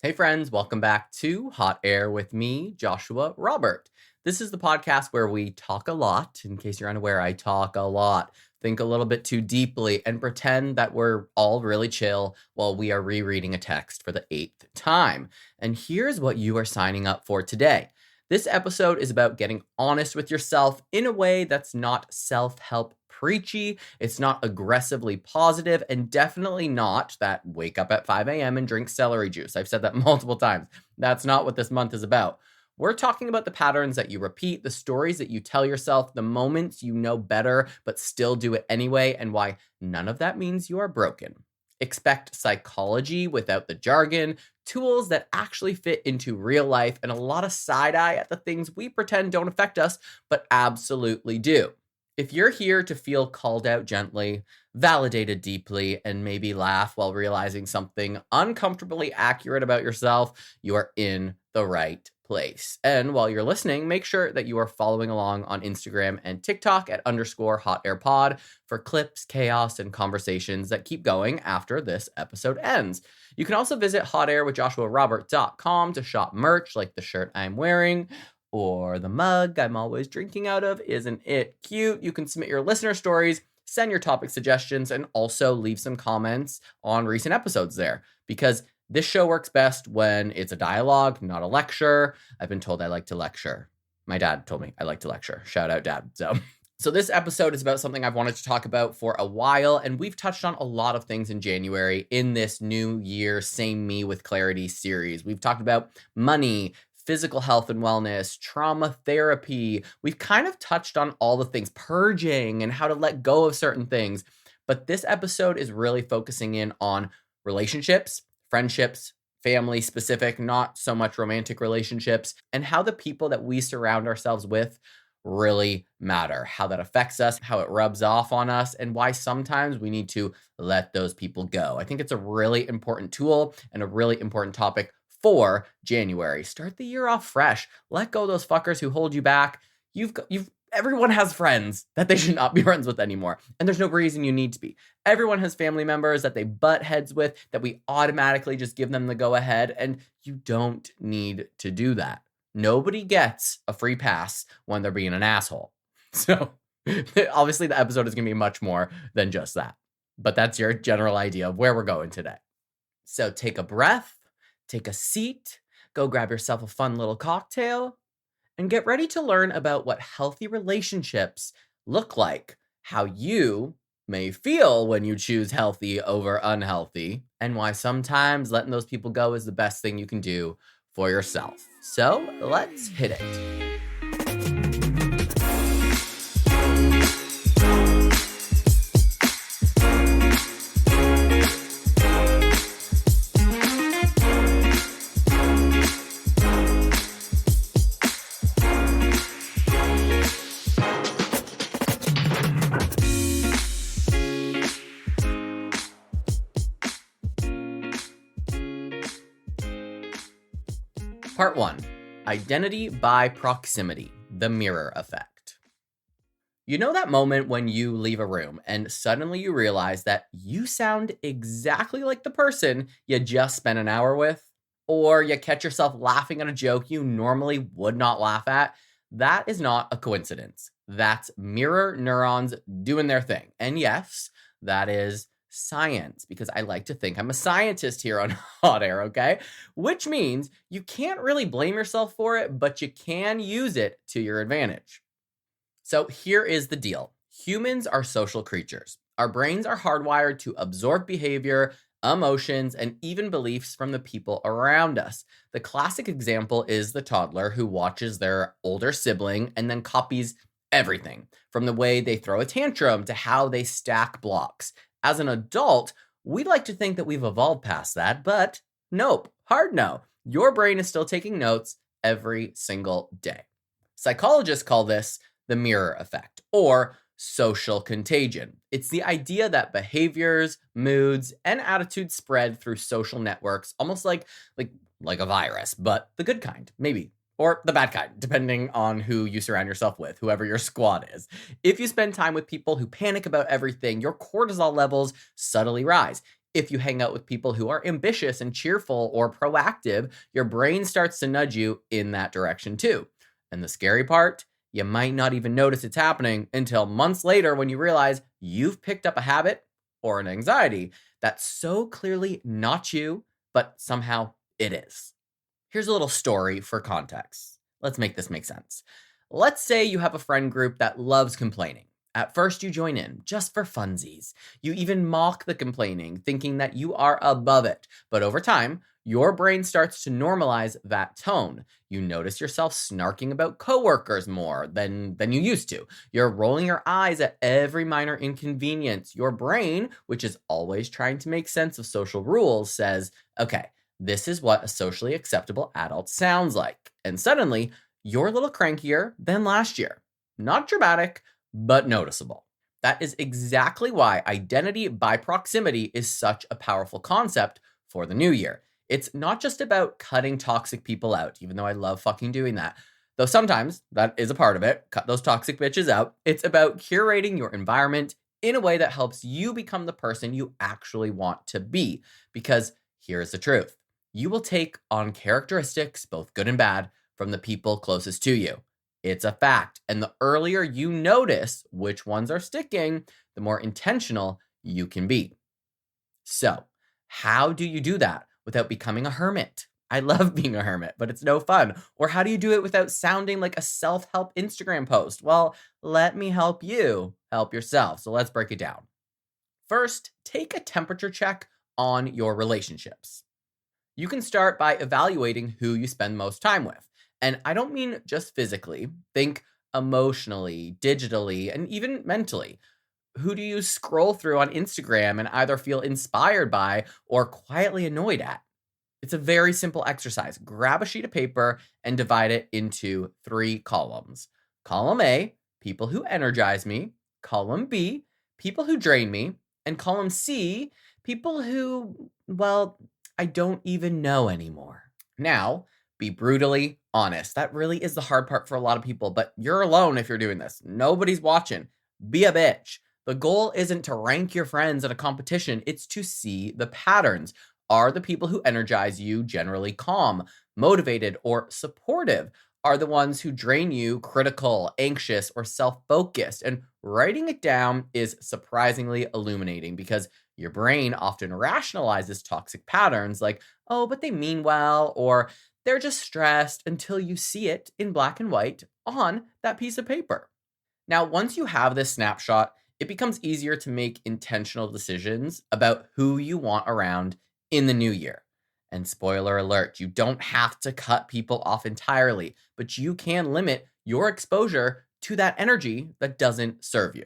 Hey friends, welcome back to Hot Air with me, Joshua Robert. This is the podcast where we talk a lot. In case you're unaware, I talk a lot, think a little bit too deeply, and pretend that we're all really chill while we are rereading a text for the 8th time. And here's what you are signing up for today. This episode is about getting honest with yourself in a way that's not self-help preachy, it's not aggressively positive, and definitely not that wake up at 5 a.m. and drink celery juice. I've said that multiple times. That's not what this month is about. We're talking about the patterns that you repeat, the stories that you tell yourself, the moments you know better but still do it anyway, and why none of that means you are broken. Expect psychology without the jargon, tools that actually fit into real life, and a lot of side eye at the things we pretend don't affect us, but absolutely do. If you're here to feel called out gently, validated deeply, and maybe laugh while realizing something uncomfortably accurate about yourself, you are in the right place. And while you're listening, make sure that you are following along on Instagram and TikTok at _hotairpod for clips, chaos, and conversations that keep going after this episode ends. You can also visit hotairwithjoshuarobert.com to shop merch like the shirt I'm wearing or the mug I'm always drinking out of. Isn't it cute? You can submit your listener stories, send your topic suggestions, and also leave some comments on recent episodes there, because this show works best when it's a dialogue, not a lecture. I've been told I like to lecture. My dad told me I like to lecture. Shout out, Dad. So this episode is about something I've wanted to talk about for a while, and we've touched on a lot of things in January in this New Year Same Me with Clarity series. We've talked about money, physical health and wellness, trauma therapy. We've kind of touched on all the things, purging and how to let go of certain things. But this episode is really focusing in on relationships, friendships, family specific, not so much romantic relationships, and how the people that we surround ourselves with really matter, how that affects us, how it rubs off on us, and why sometimes we need to let those people go. I think it's a really important tool and a really important topic for January. Start the year off fresh. Let go of those fuckers who hold you back. Everyone has friends that they should not be friends with anymore. And there's no reason you need to be. Everyone has family members that they butt heads with, that we automatically just give them the go ahead. And you don't need to do that. Nobody gets a free pass when they're being an asshole. So obviously the episode is going to be much more than just that. But that's your general idea of where we're going today. So take a breath, take a seat, go grab yourself a fun little cocktail, and get ready to learn about what healthy relationships look like, how you may feel when you choose healthy over unhealthy, and why sometimes letting those people go is the best thing you can do for yourself. So let's hit it. Part 1. Identity by proximity, the mirror effect. You know that moment when you leave a room and suddenly you realize that you sound exactly like the person you just spent an hour with? Or you catch yourself laughing at a joke you normally would not laugh at? That is not a coincidence. That's mirror neurons doing their thing. And yes, that is science, because I like to think I'm a scientist here on Hot Air, okay? Which means you can't really blame yourself for it, but you can use it to your advantage. So here is the deal. Humans are social creatures. Our brains are hardwired to absorb behavior, emotions, and even beliefs from the people around us. The classic example is the toddler who watches their older sibling and then copies everything, from the way they throw a tantrum to how they stack blocks. As an adult, we'd like to think that we've evolved past that, but nope, hard no. Your brain is still taking notes every single day. Psychologists call this the mirror effect, or social contagion. It's the idea that behaviors, moods, and attitudes spread through social networks, almost like a virus, but the good kind, maybe. Or the bad kind, depending on who you surround yourself with, whoever your squad is. If you spend time with people who panic about everything, your cortisol levels subtly rise. If you hang out with people who are ambitious and cheerful or proactive, your brain starts to nudge you in that direction too. And the scary part, you might not even notice it's happening until months later when you realize you've picked up a habit or an anxiety that's so clearly not you, but somehow it is. Here's a little story for context. Let's make this make sense. Let's say you have a friend group that loves complaining. At first, you join in just for funsies. You even mock the complaining, thinking that you are above it. But over time, your brain starts to normalize that tone. You notice yourself snarking about coworkers more than you used to. You're rolling your eyes at every minor inconvenience. Your brain, which is always trying to make sense of social rules, says, okay, this is what a socially acceptable adult sounds like. And suddenly, you're a little crankier than last year. Not dramatic, but noticeable. That is exactly why identity by proximity is such a powerful concept for the new year. It's not just about cutting toxic people out, even though I love fucking doing that. Though sometimes that is a part of it. Cut those toxic bitches out. It's about curating your environment in a way that helps you become the person you actually want to be. Because here's the truth. You will take on characteristics, both good and bad, from the people closest to you. It's a fact. And the earlier you notice which ones are sticking, the more intentional you can be. So, how do you do that without becoming a hermit? I love being a hermit, but it's no fun. Or how do you do it without sounding like a self-help Instagram post? Well, let me help you help yourself. So let's break it down. First, take a temperature check on your relationships. You can start by evaluating who you spend most time with. And I don't mean just physically. Think emotionally, digitally, and even mentally. Who do you scroll through on Instagram and either feel inspired by or quietly annoyed at? It's a very simple exercise. Grab a sheet of paper and divide it into 3 columns. Column A, people who energize me. Column B, people who drain me. And column C, people who, well, I don't even know anymore. Now, be brutally honest. That really is the hard part for a lot of people, but you're alone if you're doing this. Nobody's watching. Be a bitch. The goal isn't to rank your friends in a competition. It's to see the patterns. Are the people who energize you generally calm, motivated, or supportive? Are the ones who drain you critical, anxious, or self-focused? And writing it down is surprisingly illuminating because your brain often rationalizes toxic patterns like, oh, but they mean well, or they're just stressed, until you see it in black and white on that piece of paper. Now, once you have this snapshot, it becomes easier to make intentional decisions about who you want around in the new year. And spoiler alert, you don't have to cut people off entirely, but you can limit your exposure to that energy that doesn't serve you.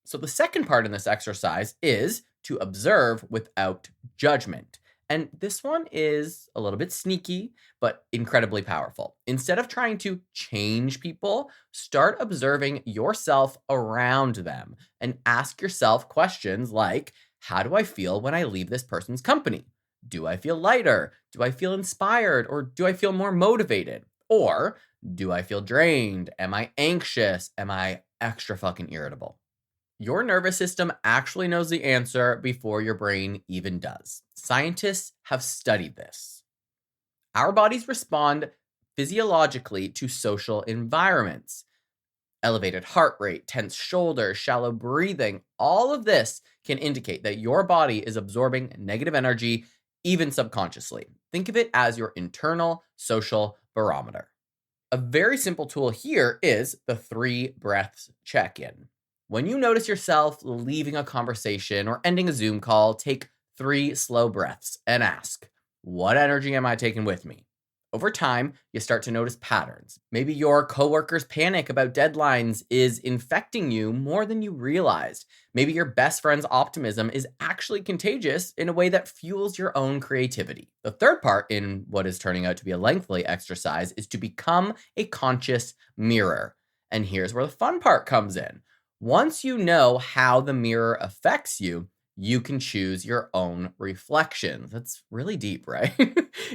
So the second part in this exercise is to observe without judgment. And this one is a little bit sneaky, but incredibly powerful. Instead of trying to change people, start observing yourself around them and ask yourself questions like, how do I feel when I leave this person's company? Do I feel lighter? Do I feel inspired? Or do I feel more motivated? Or do I feel drained? Am I anxious? Am I extra fucking irritable? Your nervous system actually knows the answer before your brain even does. Scientists have studied this. Our bodies respond physiologically to social environments. Elevated heart rate, tense shoulders, shallow breathing, all of this can indicate that your body is absorbing negative energy, even subconsciously. Think of it as your internal social barometer. A very simple tool here is the 3 breaths check-in. When you notice yourself leaving a conversation or ending a Zoom call, take 3 slow breaths and ask, what energy am I taking with me? Over time, you start to notice patterns. Maybe your coworker's panic about deadlines is infecting you more than you realized. Maybe your best friend's optimism is actually contagious in a way that fuels your own creativity. The third part in what is turning out to be a lengthy exercise is to become a conscious mirror. And here's where the fun part comes in. Once you know how the mirror affects you, you can choose your own reflections. That's really deep, right?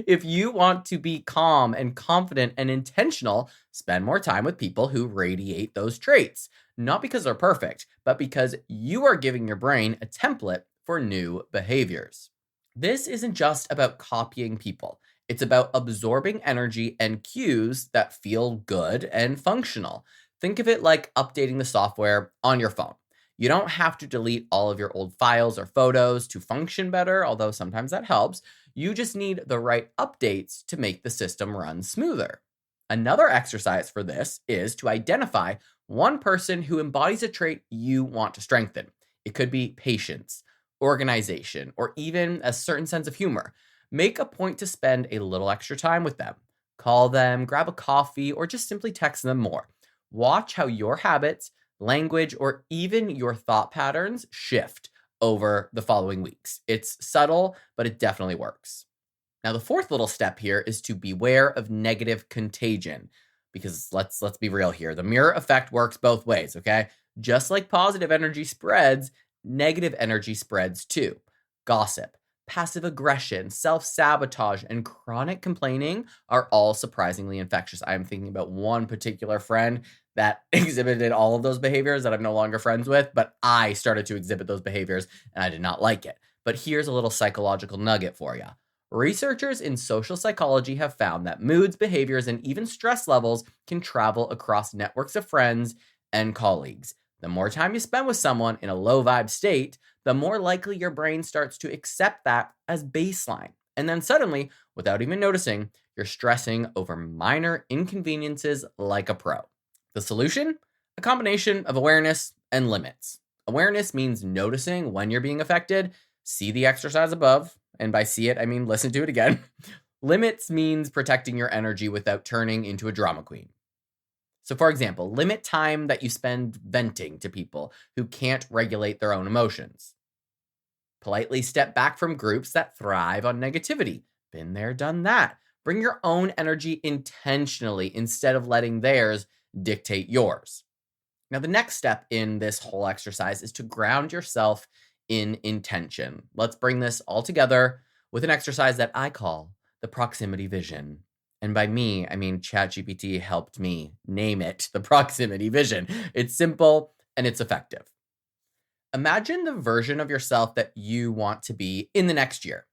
If you want to be calm and confident and intentional, spend more time with people who radiate those traits. Not because they're perfect, but because you are giving your brain a template for new behaviors. This isn't just about copying people. It's about absorbing energy and cues that feel good and functional. Think of it like updating the software on your phone. You don't have to delete all of your old files or photos to function better, although sometimes that helps. You just need the right updates to make the system run smoother. Another exercise for this is to identify one person who embodies a trait you want to strengthen. It could be patience, organization, or even a certain sense of humor. Make a point to spend a little extra time with them. Call them, grab a coffee, or just simply text them more. Watch how your habits, language, or even your thought patterns shift over the following weeks. It's subtle, but it definitely works. Now, the fourth little step here is to beware of negative contagion, because let's be real here. The mirror effect works both ways, okay? Just like positive energy spreads, negative energy spreads too. Gossip, passive aggression, self-sabotage, and chronic complaining are all surprisingly infectious. I am thinking about one particular friend that exhibited all of those behaviors that I'm no longer friends with, but I started to exhibit those behaviors and I did not like it. But here's a little psychological nugget for you. Researchers in social psychology have found that moods, behaviors, and even stress levels can travel across networks of friends and colleagues. The more time you spend with someone in a low vibe state, the more likely your brain starts to accept that as baseline. And then suddenly, without even noticing, you're stressing over minor inconveniences like a pro. The solution? A combination of awareness and limits. Awareness means noticing when you're being affected. See the exercise above. And by see it, I mean listen to it again. Limits means protecting your energy without turning into a drama queen. So for example, limit time that you spend venting to people who can't regulate their own emotions. Politely step back from groups that thrive on negativity. Been there, done that. Bring your own energy intentionally instead of letting theirs dictate yours. Now, the next step in this whole exercise is to ground yourself in intention. Let's bring this all together with an exercise that I call the proximity vision. And by me, I mean ChatGPT helped me name it the proximity vision. It's simple and it's effective. Imagine the version of yourself that you want to be in the next year.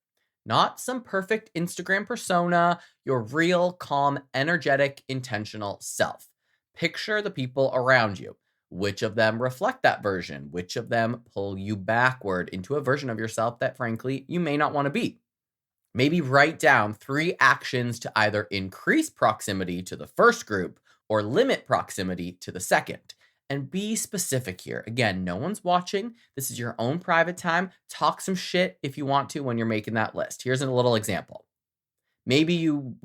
Not some perfect Instagram persona, your real, calm, energetic, intentional self. Picture the people around you. Which of them reflect that version? Which of them pull you backward into a version of yourself that, frankly, you may not want to be? Maybe write down 3 actions to either increase proximity to the first group or limit proximity to the second. And be specific here. Again, no one's watching. This is your own private time. Talk some shit if you want to when you're making that list. Here's a little example. Maybe you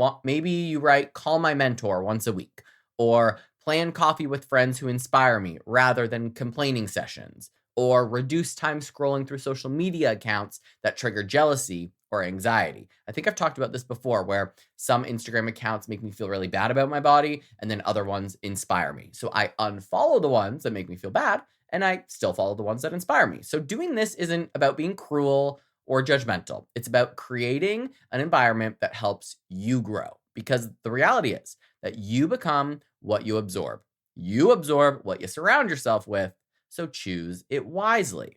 write, call my mentor once a week, or plan coffee with friends who inspire me rather than complaining sessions, or reduce time scrolling through social media accounts that trigger jealousy or anxiety. I think I've talked about this before, where some Instagram accounts make me feel really bad about my body, and then other ones inspire me. So I unfollow the ones that make me feel bad, and I still follow the ones that inspire me. So doing this isn't about being cruel or judgmental. It's about creating an environment that helps you grow. Because the reality is that you become what you absorb. You absorb what you surround yourself with, so choose it wisely.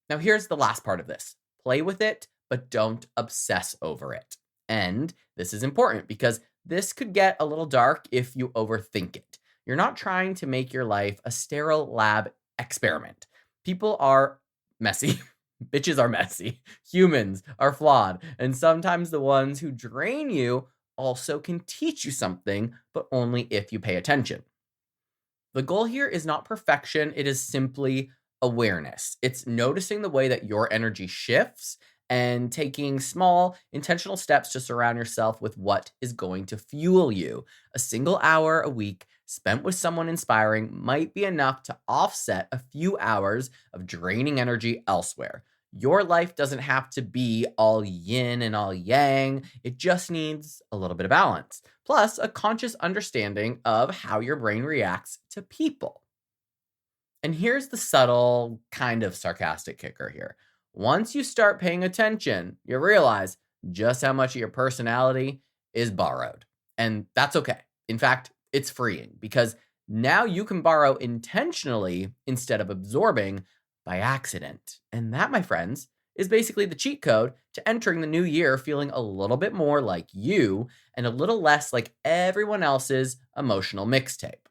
Now, here's the last part of this. Play with it, but don't obsess over it. And this is important because this could get a little dark if you overthink it. You're not trying to make your life a sterile lab experiment. People are messy. Bitches are messy. Humans are flawed. And sometimes the ones who drain you also can teach you something, but only if you pay attention. The goal here is not perfection. It is simply awareness. It's noticing the way that your energy shifts and taking small, intentional steps to surround yourself with what is going to fuel you. A single hour a week spent with someone inspiring might be enough to offset a few hours of draining energy elsewhere. Your life doesn't have to be all yin and all yang. It just needs a little bit of balance, plus a conscious understanding of how your brain reacts to people. And here's the subtle, kind of sarcastic kicker here. Once you start paying attention, you realize just how much of your personality is borrowed. And that's okay. In fact, it's freeing because now you can borrow intentionally instead of absorbing by accident. And that, my friends, is basically the cheat code to entering the new year feeling a little bit more like you and a little less like everyone else's emotional mixtape.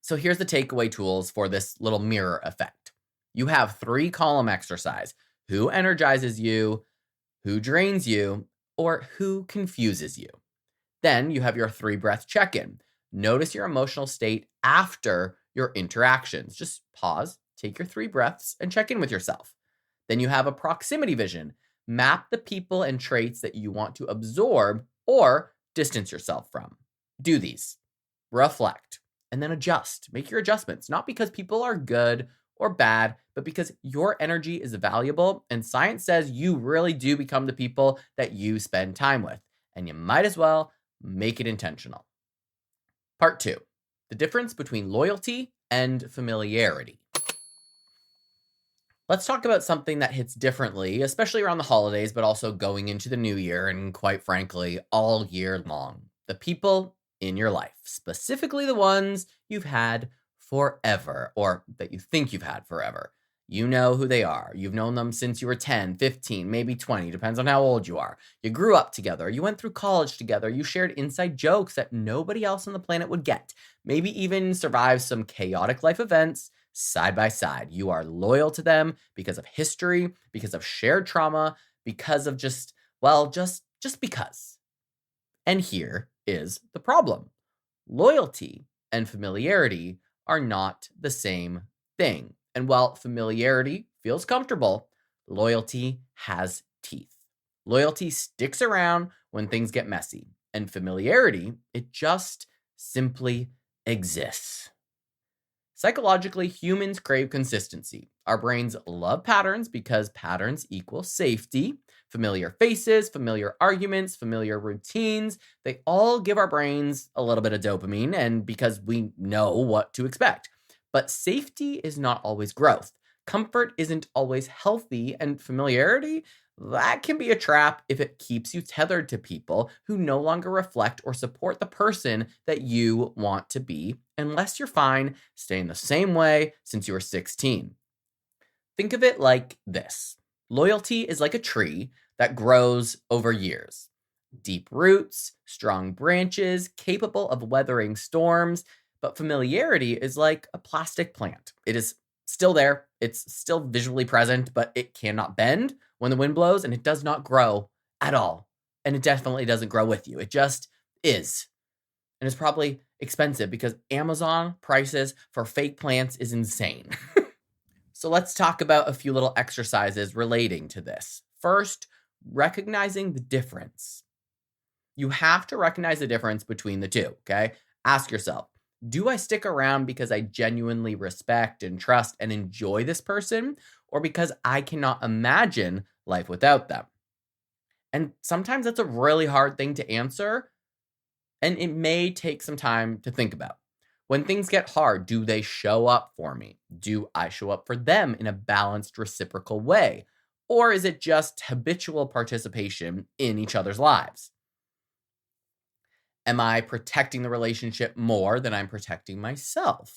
So here's the takeaway tools for this little mirror effect. You have 3-column exercise: who energizes you, who drains you, or who confuses you. Then you have your 3-breath check-in. Notice your emotional state after your interactions. Just pause, take your 3 breaths, and check in with yourself. Then you have a proximity vision. Map the people and traits that you want to absorb or distance yourself from. Do these. Reflect, and then adjust. Make your adjustments, not because people are good or bad, but because your energy is valuable, and science says you really do become the people that you spend time with, and you might as well make it intentional. Part 2, the difference between loyalty and familiarity. Let's talk about something that hits differently, especially around the holidays, but also going into the new year and, quite frankly, all year long. The people in your life, specifically the ones you've had forever, or that you think you've had forever. You know who they are. You've known them since you were 10, 15, maybe 20, depends on how old you are. You grew up together. You went through college together. You shared inside jokes that nobody else on the planet would get. Maybe even survived some chaotic life events side by side. You are loyal to them because of history, because of shared trauma, because of just because. And here is the problem. Loyalty and familiarity are not the same thing. And while familiarity feels comfortable, loyalty has teeth. Loyalty sticks around when things get messy, and familiarity, it just simply exists. Psychologically, humans crave consistency. Our brains love patterns because patterns equal safety. Familiar faces, familiar arguments, familiar routines, they all give our brains a little bit of dopamine, and because we know what to expect. But safety is not always growth. Comfort isn't always healthy, and familiarity, that can be a trap if it keeps you tethered to people who no longer reflect or support the person that you want to be, unless you're fine staying the same way since you were 16. Think of it like this. Loyalty is like a tree that grows over years. Deep roots, strong branches, capable of weathering storms. But familiarity is like a plastic plant. It is still there. It's still visually present, but it cannot bend when the wind blows, and it does not grow at all. And it definitely doesn't grow with you. It just is. And it's probably expensive because Amazon prices for fake plants is insane. So let's talk about a few little exercises relating to this. First, recognizing the difference. You have to recognize the difference between the two, okay? Ask yourself, do I stick around because I genuinely respect and trust and enjoy this person, or because I cannot imagine life without them? And sometimes that's a really hard thing to answer, and it may take some time to think about. When things get hard, do they show up for me? Do I show up for them in a balanced, reciprocal way? Or is it just habitual participation in each other's lives? Am I protecting the relationship more than I'm protecting myself?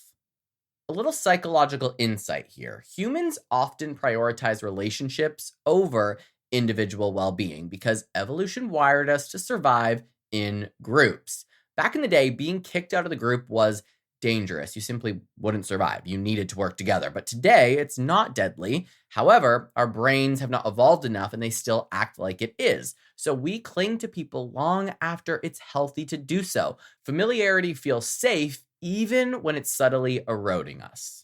A little psychological insight here. Humans often prioritize relationships over individual well-being because evolution wired us to survive in groups. Back in the day, being kicked out of the group was dangerous. You simply wouldn't survive. You needed to work together. But today, it's not deadly. However, our brains have not evolved enough and they still act like it is. So we cling to people long after it's healthy to do so. Familiarity feels safe even when it's subtly eroding us.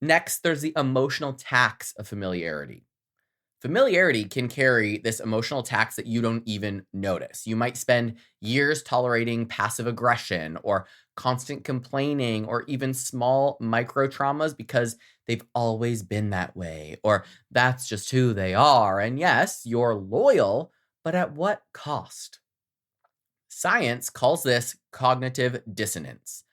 Next, there's the emotional tax of familiarity. Familiarity can carry this emotional tax that you don't even notice. You might spend years tolerating passive aggression or constant complaining or even small micro traumas because they've always been that way, or that's just who they are. And yes, you're loyal, but at what cost? Science calls this cognitive dissonance.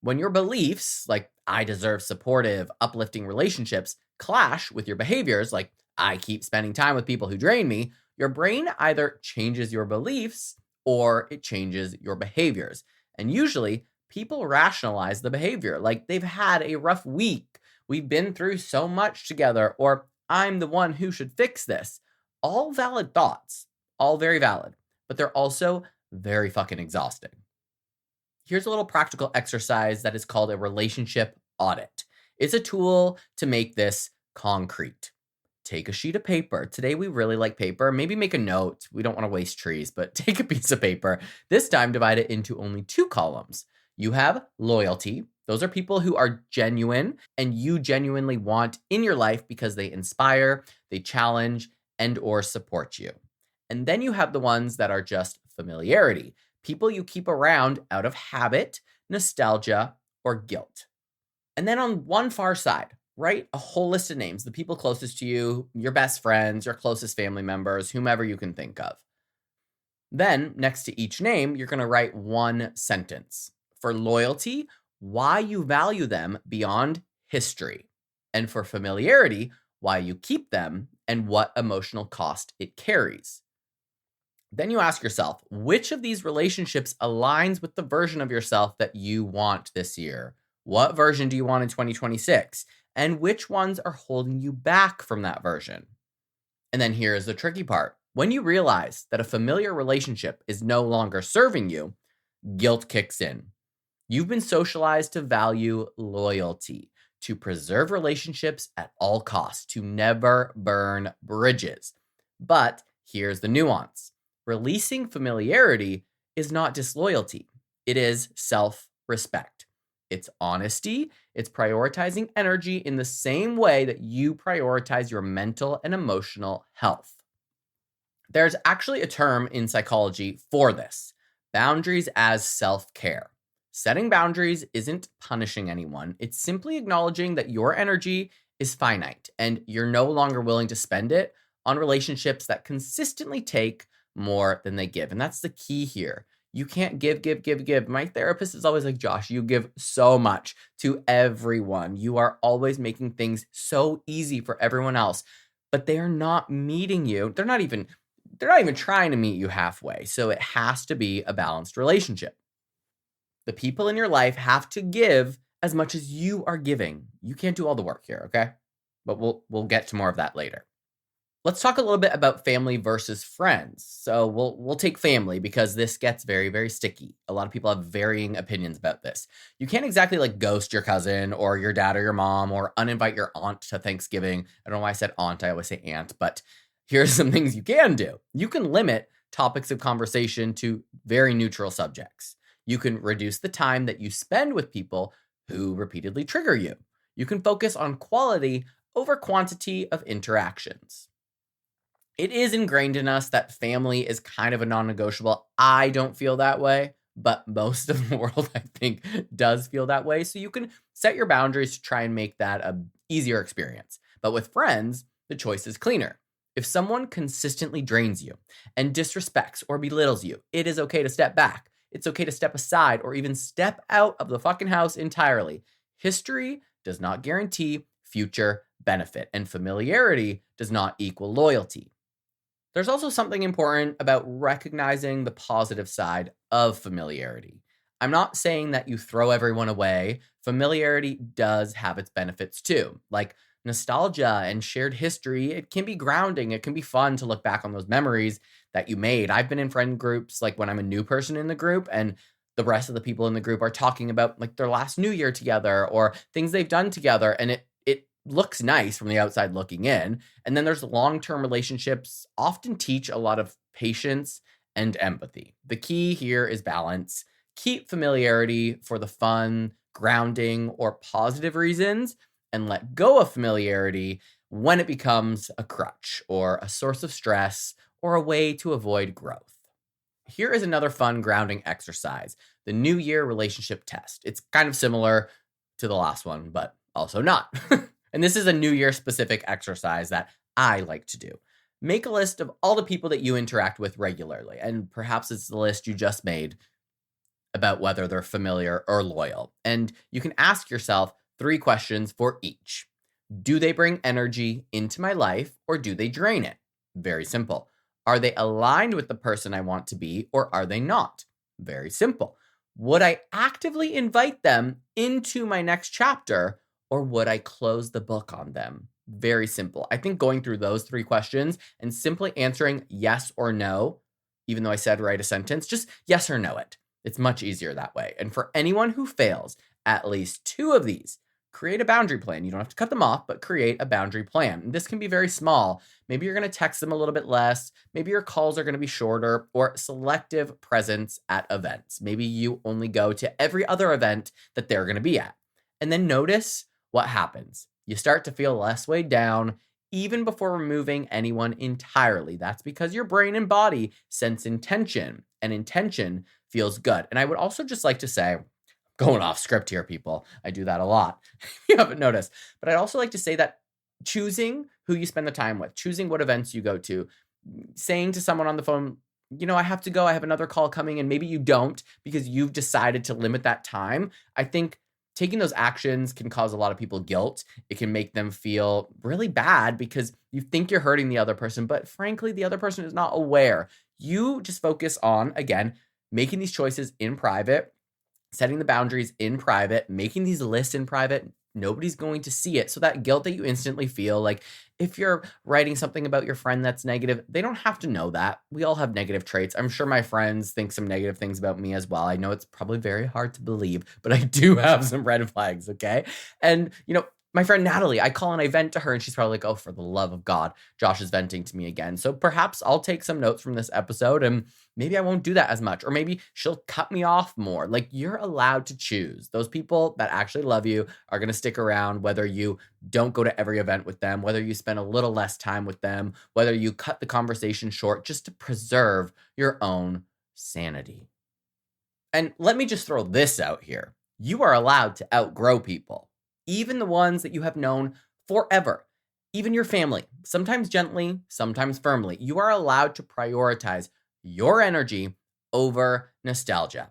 When your beliefs, like I deserve supportive, uplifting relationships, clash with your behaviors, like I keep spending time with people who drain me, your brain either changes your beliefs or it changes your behaviors. And usually, people rationalize the behavior, like they've had a rough week we've been through so much together, or I'm the one who should fix this. All valid thoughts, all very valid, but they're also very fucking exhausting. Here's a little practical exercise that is called a relationship audit. It's a tool to make this concrete. Take a sheet of paper. Today we really like paper. Maybe make a note. We don't want to waste trees, but take a piece of paper. This time divide it into only 2 columns. You have loyalty. Those are people who are genuine and you genuinely want in your life because they inspire, they challenge, and or support you. And then you have the ones that are just familiarity. People you keep around out of habit, nostalgia, or guilt. And then on one far side, write a whole list of names, the people closest to you, your best friends, your closest family members, whomever you can think of. Then, next to each name, you're going to write one sentence. For loyalty, why you value them beyond history. And for familiarity, why you keep them and what emotional cost it carries. Then you ask yourself, which of these relationships aligns with the version of yourself that you want this year? What version do you want in 2026? And which ones are holding you back from that version? And then here is the tricky part. When you realize that a familiar relationship is no longer serving you, guilt kicks in. You've been socialized to value loyalty, to preserve relationships at all costs, to never burn bridges. But here's the nuance. Releasing familiarity is not disloyalty. It is self-respect. It's honesty. It's prioritizing energy in the same way that you prioritize your mental and emotional health. There's actually a term in psychology for this: boundaries as self-care. Setting boundaries isn't punishing anyone. It's simply acknowledging that your energy is finite and you're no longer willing to spend it on relationships that consistently take more than they give. And that's the key here. You can't give. My therapist is always like, Josh, you give so much to everyone. You are always making things so easy for everyone else, but they are not meeting you. They're not even trying to meet you halfway. So it has to be a balanced relationship. The people in your life have to give as much as you are giving. You can't do all the work here, okay? But we'll get to more of that later. Let's talk a little bit about family versus friends. So we'll take family because this gets very, very sticky. A lot of people have varying opinions about this. You can't exactly like ghost your cousin or your dad or your mom or uninvite your aunt to Thanksgiving. I don't know why I said aunt. I always say aunt, but here's some things you can do. You can limit topics of conversation to very neutral subjects. You can reduce the time that you spend with people who repeatedly trigger you. You can focus on quality over quantity of interactions. It is ingrained in us that family is kind of a non-negotiable. I don't feel that way, but most of the world, I think, does feel that way. So you can set your boundaries to try and make that an easier experience. But with friends, the choice is cleaner. If someone consistently drains you and disrespects or belittles you, it is okay to step back. It's okay to step aside or even step out of the fucking house entirely. History does not guarantee future benefit, and familiarity does not equal loyalty. There's also something important about recognizing the positive side of familiarity. I'm not saying that you throw everyone away. Familiarity does have its benefits too, like nostalgia and shared history. It can be grounding. It can be fun to look back on those memories that you made. I've been in friend groups, like when I'm a new person in the group and the rest of the people in the group are talking about like their last New Year together or things they've done together. And it looks nice from the outside looking in. And then there's long-term relationships often teach a lot of patience and empathy. The key here is balance. Keep familiarity for the fun, grounding, or positive reasons, and let go of familiarity when it becomes a crutch or a source of stress or a way to avoid growth. Here is another fun grounding exercise, the New Year relationship test. It's kind of similar to the last one, but also not. And this is a New Year specific exercise that I like to do. Make a list of all the people that you interact with regularly, and perhaps it's the list you just made about whether they're familiar or loyal. And you can ask yourself 3 questions for each. Do they bring energy into my life or do they drain it? Very simple. Are they aligned with the person I want to be or are they not? Very simple. Would I actively invite them into my next chapter or would I close the book on them? Very simple. I think going through those 3 questions and simply answering yes or no, even though I said write a sentence, just yes or no it. It's much easier that way. And for anyone who fails at least 2 of these, create a boundary plan. You don't have to cut them off, but create a boundary plan. And this can be very small. Maybe you're going to text them a little bit less. Maybe your calls are going to be shorter, or selective presence at events. Maybe you only go to every other event that they're going to be at. And then notice what happens. You start to feel less weighed down even before removing anyone entirely. That's because your brain and body sense intention, and intention feels good. And I would also just like to say, going off script here, people, I do that a lot. You haven't noticed. But I'd also like to say that choosing who you spend the time with, choosing what events you go to, saying to someone on the phone, I have to go, I have another call coming, and maybe you don't because you've decided to limit that time. I think taking those actions can cause a lot of people guilt. It can make them feel really bad because you think you're hurting the other person, but frankly, the other person is not aware. You just focus on, again, making these choices in private, setting the boundaries in private, making these lists in private. Nobody's going to see it. So that guilt that you instantly feel, like if you're writing something about your friend that's negative, they don't have to know that. We all have negative traits. I'm sure my friends think some negative things about me as well. I know it's probably very hard to believe, but I do have some red flags, okay? And, my friend Natalie, I call and I vent to her and she's probably like, oh, for the love of God, Josh is venting to me again. So perhaps I'll take some notes from this episode and maybe I won't do that as much, or maybe she'll cut me off more. Like, you're allowed to choose. Those people that actually love you are going to stick around, whether you don't go to every event with them, whether you spend a little less time with them, whether you cut the conversation short just to preserve your own sanity. And let me just throw this out here. You are allowed to outgrow people, even the ones that you have known forever, even your family, sometimes gently, sometimes firmly. You are allowed to prioritize your energy over nostalgia.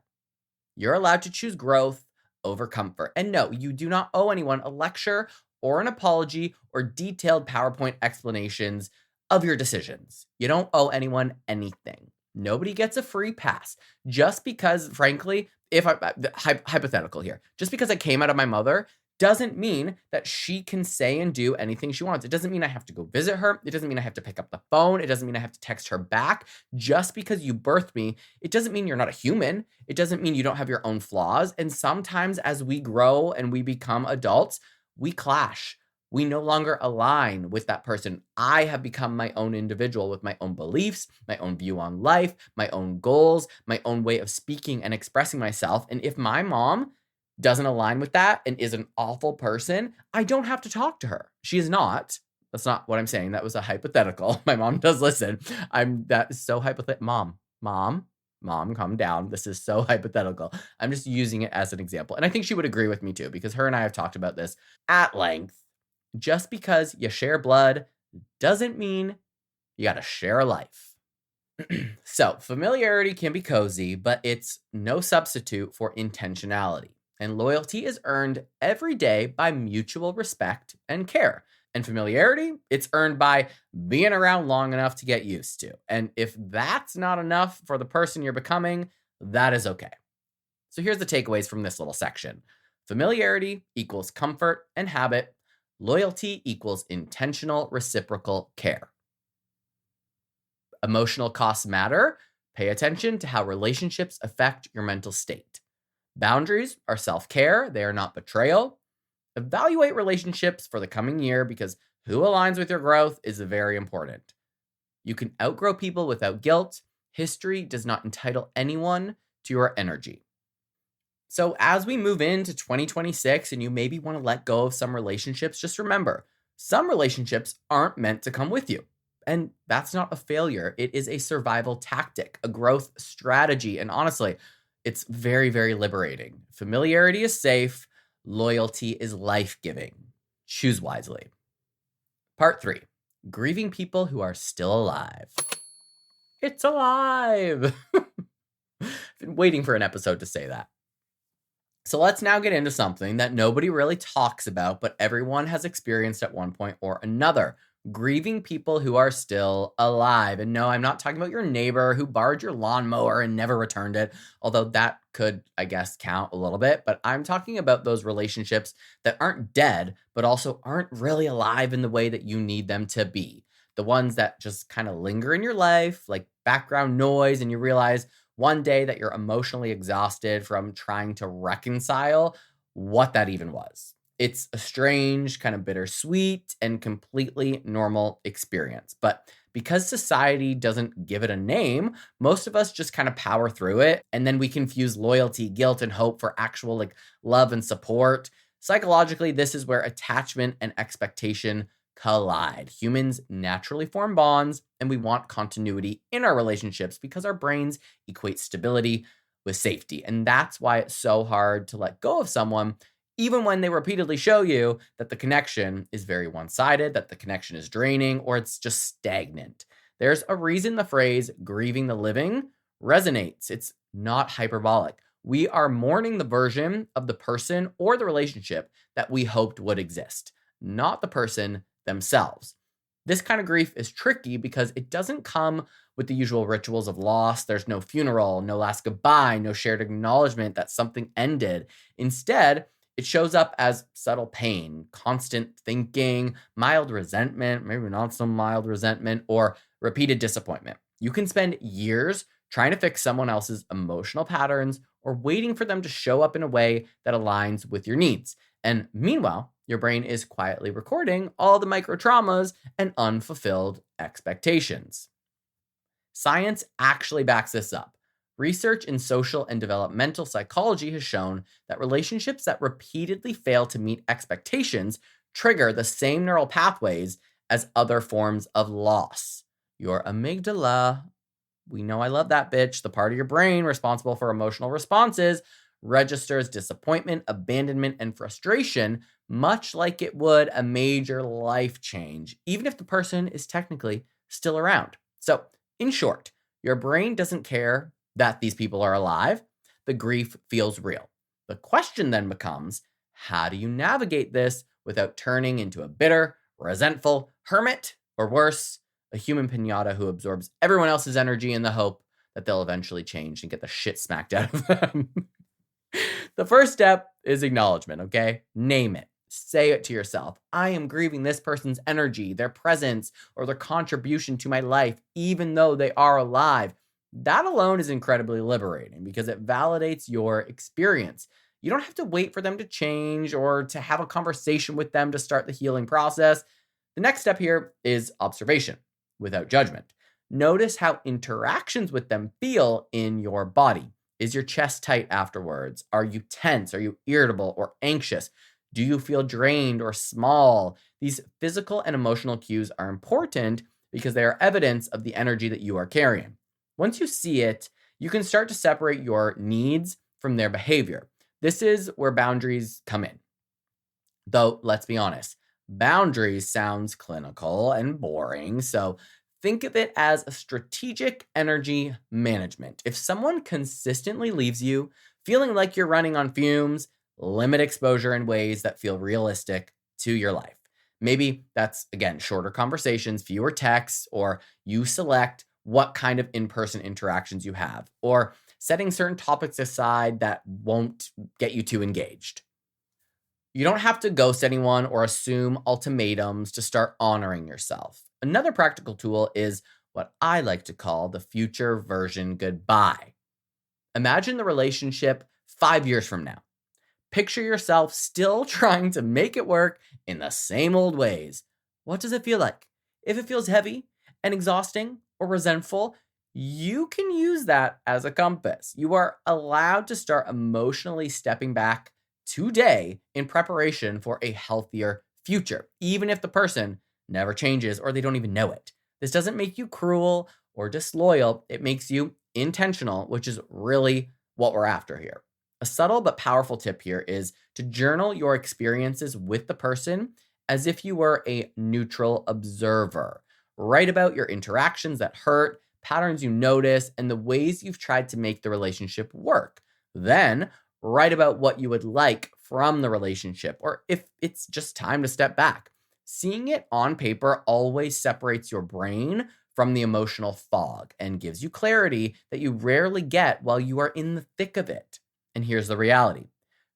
You're allowed to choose growth over comfort. And no, you do not owe anyone a lecture or an apology or detailed PowerPoint explanations of your decisions. You don't owe anyone anything. Nobody gets a free pass. Just because, frankly, hypothetical here, just because I came out of my mother doesn't mean that she can say and do anything she wants. It doesn't mean I have to go visit her. It doesn't mean I have to pick up the phone. It doesn't mean I have to text her back. Just because you birthed me, it doesn't mean you're not a human. It doesn't mean you don't have your own flaws. And sometimes as we grow and we become adults, we clash. We no longer align with that person. I have become my own individual with my own beliefs, my own view on life, my own goals, my own way of speaking and expressing myself. And if my mom doesn't align with that and is an awful person, I don't have to talk to her. She is not. That's not what I'm saying. That was a hypothetical. My mom does listen. That is so hypothetical. Mom, calm down. This is so hypothetical. I'm just using it as an example. And I think she would agree with me too, because her and I have talked about this at length. Just because you share blood doesn't mean you got to share a life. So familiarity can be cozy, but it's no substitute for intentionality. And loyalty is earned every day by mutual respect and care. And familiarity, it's earned by being around long enough to get used to. And if that's not enough for the person you're becoming, that is okay. So here's the takeaways from this little section. Familiarity equals comfort and habit. Loyalty equals intentional reciprocal care. Emotional costs matter. Pay attention to how relationships affect your mental state. Boundaries are self-care. They are not betrayal. Evaluate relationships for the coming year because who aligns with your growth is very important. You can outgrow people without guilt. History does not entitle anyone to your energy. So as we move into 2026 and you maybe want to let go of some relationships, just remember, some relationships aren't meant to come with you. And that's not a failure. It is a survival tactic, a growth strategy. And honestly, it's very, very liberating. Familiarity is safe. Loyalty is life-giving. Choose wisely. Part 3, grieving people who are still alive. It's alive. Been waiting for an episode to say that. So let's now get into something that nobody really talks about, but everyone has experienced at one point or another: grieving people who are still alive. And no, I'm not talking about your neighbor who borrowed your lawnmower and never returned it, although that could, I guess, count a little bit. But I'm talking about those relationships that aren't dead, but also aren't really alive in the way that you need them to be. The ones that just kind of linger in your life, like background noise, and you realize one day that you're emotionally exhausted from trying to reconcile what that even was. It's a strange, kind of bittersweet, and completely normal experience. But because society doesn't give it a name, most of us just kind of power through it. And then we confuse loyalty, guilt, and hope for actual love and support. Psychologically, this is where attachment and expectation collide. Humans naturally form bonds, and we want continuity in our relationships because our brains equate stability with safety. And that's why it's so hard to let go of someone, even when they repeatedly show you that the connection is very one-sided, that the connection is draining, or it's just stagnant. There's a reason the phrase grieving the living resonates. It's not hyperbolic. We are mourning the version of the person or the relationship that we hoped would exist, not the person themselves. This kind of grief is tricky because it doesn't come with the usual rituals of loss. There's no funeral, no last goodbye, no shared acknowledgement that something ended. Instead, it shows up as subtle pain, constant thinking, mild resentment, maybe not so mild resentment, or repeated disappointment. You can spend years trying to fix someone else's emotional patterns or waiting for them to show up in a way that aligns with your needs. And meanwhile, your brain is quietly recording all the micro traumas and unfulfilled expectations. Science actually backs this up. Research in social and developmental psychology has shown that relationships that repeatedly fail to meet expectations trigger the same neural pathways as other forms of loss. Your amygdala, we know I love that bitch, the part of your brain responsible for emotional responses, registers disappointment, abandonment, and frustration, much like it would a major life change, even if the person is technically still around. So, in short, your brain doesn't care that these people are alive. The grief feels real. The question then becomes, how do you navigate this without turning into a bitter, resentful hermit, or worse, a human piñata who absorbs everyone else's energy in the hope that they'll eventually change and get the shit smacked out of them? The first step is acknowledgement, okay? Name it. Say it to yourself. I am grieving this person's energy, their presence, or their contribution to my life, even though they are alive. That alone is incredibly liberating because it validates your experience. You don't have to wait for them to change or to have a conversation with them to start the healing process. The next step here is observation without judgment. Notice how interactions with them feel in your body. Is your chest tight afterwards? Are you tense? Are you irritable or anxious? Do you feel drained or small? These physical and emotional cues are important because they are evidence of the energy that you are carrying. Once you see it, you can start to separate your needs from their behavior. This is where boundaries come in. Though, let's be honest, boundaries sounds clinical and boring, so think of it as a strategic energy management. If someone consistently leaves you feeling like you're running on fumes, limit exposure in ways that feel realistic to your life. Maybe that's, again, shorter conversations, fewer texts, or you select what kind of in-person interactions you have, or setting certain topics aside that won't get you too engaged. You don't have to ghost anyone or assume ultimatums to start honoring yourself. Another practical tool is what I like to call the future version goodbye. Imagine the relationship 5 years from now. Picture yourself still trying to make it work in the same old ways. What does it feel like? If it feels heavy and exhausting or resentful, you can use that as a compass. You are allowed to start emotionally stepping back today in preparation for a healthier future, even if the person never changes or they don't even know it. This doesn't make you cruel or disloyal. It makes you intentional, which is really what we're after here. A subtle but powerful tip here is to journal your experiences with the person as if you were a neutral observer. Write about your interactions that hurt, patterns you notice, and the ways you've tried to make the relationship work. Then write about what you would like from the relationship, or if it's just time to step back. Seeing it on paper always separates your brain from the emotional fog and gives you clarity that you rarely get while you are in the thick of it. And here's the reality.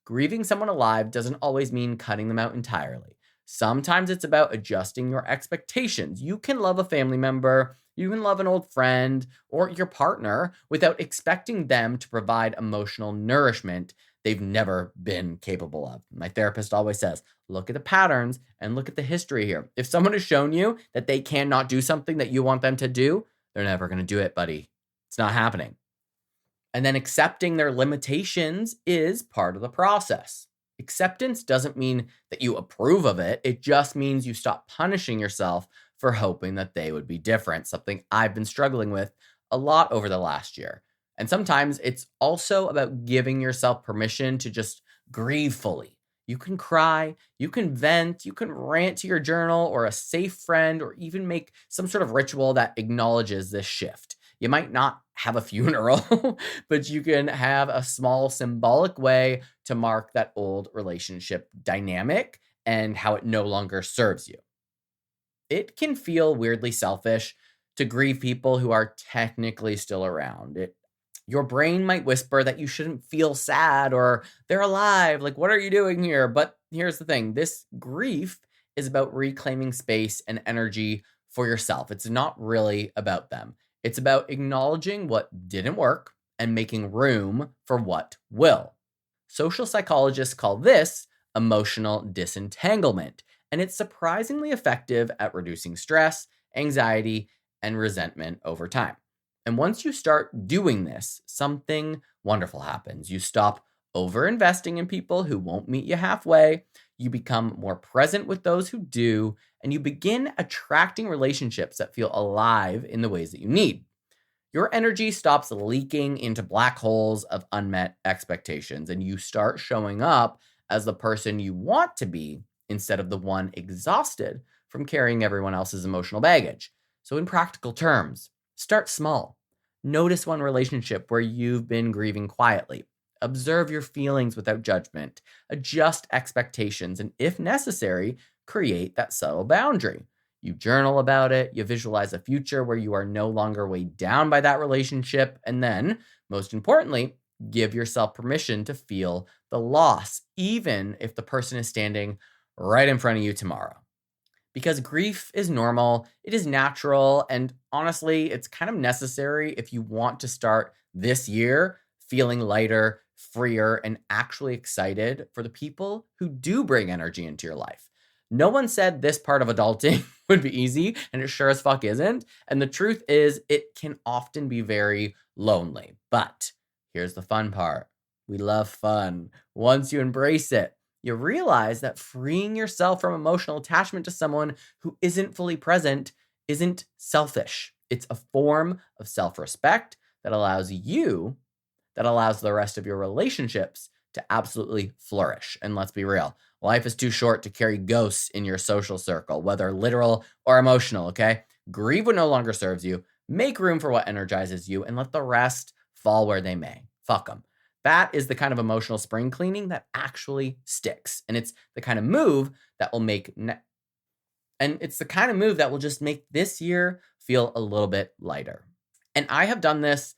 Grieving someone alive doesn't always mean cutting them out entirely. Sometimes it's about adjusting your expectations. You can love a family member, you can love an old friend or your partner without expecting them to provide emotional nourishment they've never been capable of. My therapist always says, look at the patterns and look at the history here. If someone has shown you that they cannot do something that you want them to do, they're never going to do it, buddy. It's not happening. And then accepting their limitations is part of the process. Acceptance doesn't mean that you approve of it. It just means you stop punishing yourself for hoping that they would be different, something I've been struggling with a lot over the last year. And sometimes it's also about giving yourself permission to just grieve fully. You can cry, you can vent, you can rant to your journal or a safe friend, or even make some sort of ritual that acknowledges this shift. You might not have a funeral, but you can have a small symbolic way to mark that old relationship dynamic and how it no longer serves you. It can feel weirdly selfish to grieve people who are technically still around. Your brain might whisper that you shouldn't feel sad or they're alive. Like, what are you doing here? But here's the thing. This grief is about reclaiming space and energy for yourself. It's not really about them. It's about acknowledging what didn't work and making room for what will. Social psychologists call this emotional disentanglement, and it's surprisingly effective at reducing stress, anxiety, and resentment over time. And once you start doing this, something wonderful happens. You stop over-investing in people who won't meet you halfway. You become more present with those who do, and you begin attracting relationships that feel alive in the ways that you need. Your energy stops leaking into black holes of unmet expectations, and you start showing up as the person you want to be instead of the one exhausted from carrying everyone else's emotional baggage. So in practical terms, start small. Notice one relationship where you've been grieving quietly. Observe your feelings without judgment. Adjust expectations, and if necessary, create that subtle boundary. You journal about it, you visualize a future where you are no longer weighed down by that relationship, and then, most importantly, give yourself permission to feel the loss, even if the person is standing right in front of you tomorrow. Because grief is normal, it is natural, and honestly, it's kind of necessary if you want to start this year feeling lighter, freer, and actually excited for the people who do bring energy into your life. No one said this part of adulting would be easy, and it sure as fuck isn't. And the truth is, it can often be very lonely. But here's the fun part. We love fun. Once you embrace it, you realize that freeing yourself from emotional attachment to someone who isn't fully present isn't selfish. It's a form of self-respect that allows the rest of your relationships to absolutely flourish. And let's be real, life is too short to carry ghosts in your social circle, whether literal or emotional, okay? Grieve what no longer serves you, make room for what energizes you, and let the rest fall where they may. Fuck them. That is the kind of emotional spring cleaning that actually sticks. And it's the kind of move that will just make this year feel a little bit lighter. And I have done this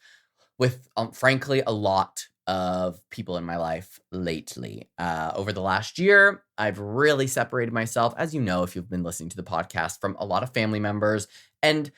with, frankly, a lot of people in my life lately. Over the last year, I've really separated myself, as you know, if you've been listening to the podcast, from a lot of family members. And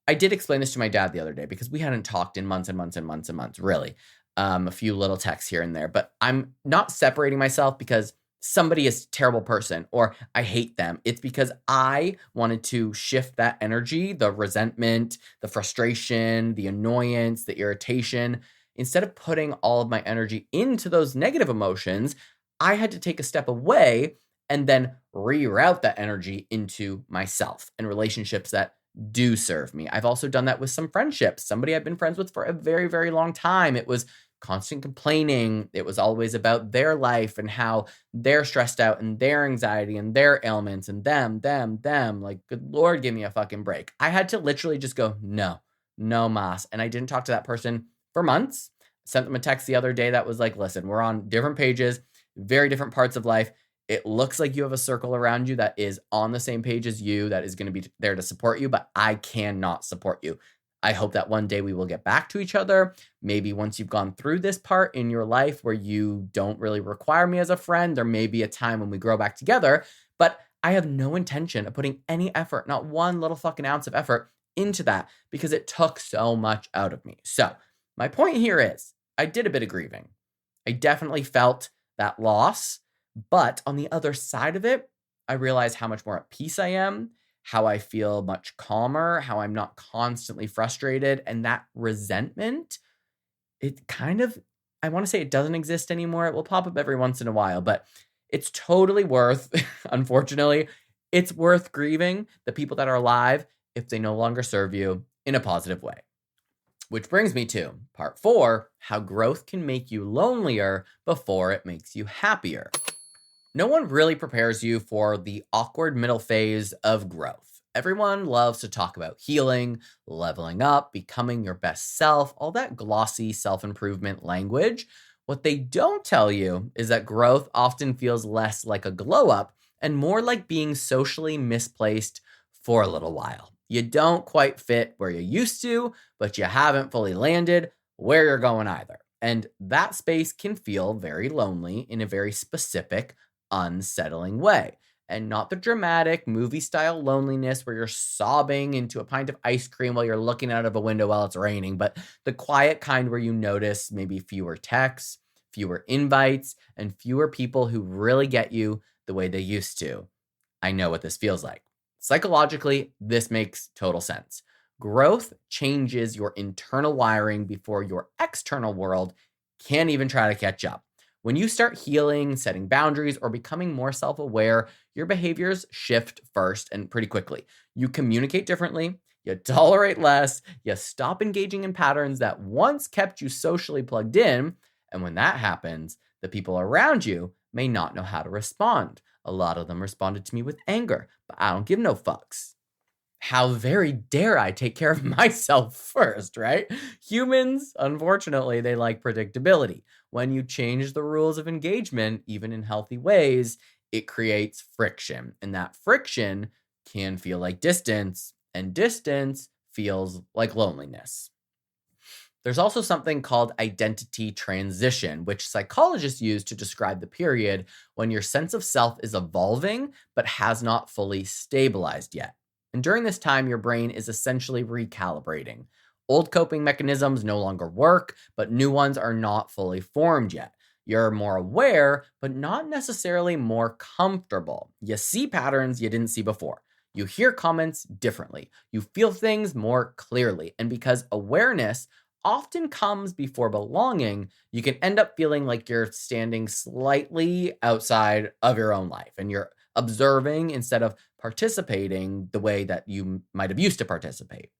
I did explain this to my dad the other day because we hadn't talked in months and months and months and months, really. A few little texts here and there, but I'm not separating myself because somebody is a terrible person or I hate them. It's because I wanted to shift that energy, the resentment, the frustration, the annoyance, the irritation. Instead of putting all of my energy into those negative emotions, I had to take a step away and then reroute that energy into myself and relationships that do serve me. I've also done that with some friendships. Somebody I've been friends with for a very, very long time. It was constant complaining. It was always about their life and how they're stressed out and their anxiety and their ailments and them. Like, good Lord, give me a fucking break. I had to literally just go, no mas. And I didn't talk to that person for months. Sent them a text the other day that was like, listen, we're on different pages, very different parts of life. It looks like you have a circle around you that is on the same page as you, that is going to be there to support you, but I cannot support you. I hope that one day we will get back to each other. Maybe once you've gone through this part in your life where you don't really require me as a friend, there may be a time when we grow back together, but I have no intention of putting any effort, not one little fucking ounce of effort into that because it took so much out of me. So my point here is I did a bit of grieving. I definitely felt that loss, but on the other side of it, I realized how much more at peace I am, how I feel much calmer, how I'm not constantly frustrated. And that resentment, it kind of, I want to say it doesn't exist anymore. It will pop up every once in a while, but it's totally worth, unfortunately, it's worth grieving the people that are alive if they no longer serve you in a positive way. Which brings me to part 4, how growth can make you lonelier before it makes you happier. No one really prepares you for the awkward middle phase of growth. Everyone loves to talk about healing, leveling up, becoming your best self, all that glossy self-improvement language. What they don't tell you is that growth often feels less like a glow up and more like being socially misplaced for a little while. You don't quite fit where you used to, but you haven't fully landed where you're going either. And that space can feel very lonely in a very specific, unsettling way. And not the dramatic movie style loneliness where you're sobbing into a pint of ice cream while you're looking out of a window while it's raining, but the quiet kind where you notice maybe fewer texts, fewer invites, and fewer people who really get you the way they used to. I know what this feels like. Psychologically, this makes total sense. Growth changes your internal wiring before your external world can't even try to catch up. When you start healing, setting boundaries, or becoming more self-aware, your behaviors shift first and pretty quickly. You communicate differently, you tolerate less, you stop engaging in patterns that once kept you socially plugged in, and when that happens, the people around you may not know how to respond. A lot of them responded to me with anger, but I don't give no fucks. How very dare I take care of myself first, right? Humans, unfortunately, they like predictability. When you change the rules of engagement, even in healthy ways, it creates friction. And that friction can feel like distance, and distance feels like loneliness. There's also something called identity transition, which psychologists use to describe the period when your sense of self is evolving but has not fully stabilized yet. And during this time, your brain is essentially recalibrating. Old coping mechanisms no longer work, but new ones are not fully formed yet. You're more aware, but not necessarily more comfortable. You see patterns you didn't see before. You hear comments differently. You feel things more clearly. And because awareness often comes before belonging, you can end up feeling like you're standing slightly outside of your own life and you're observing instead of participating the way that you might have used to participate.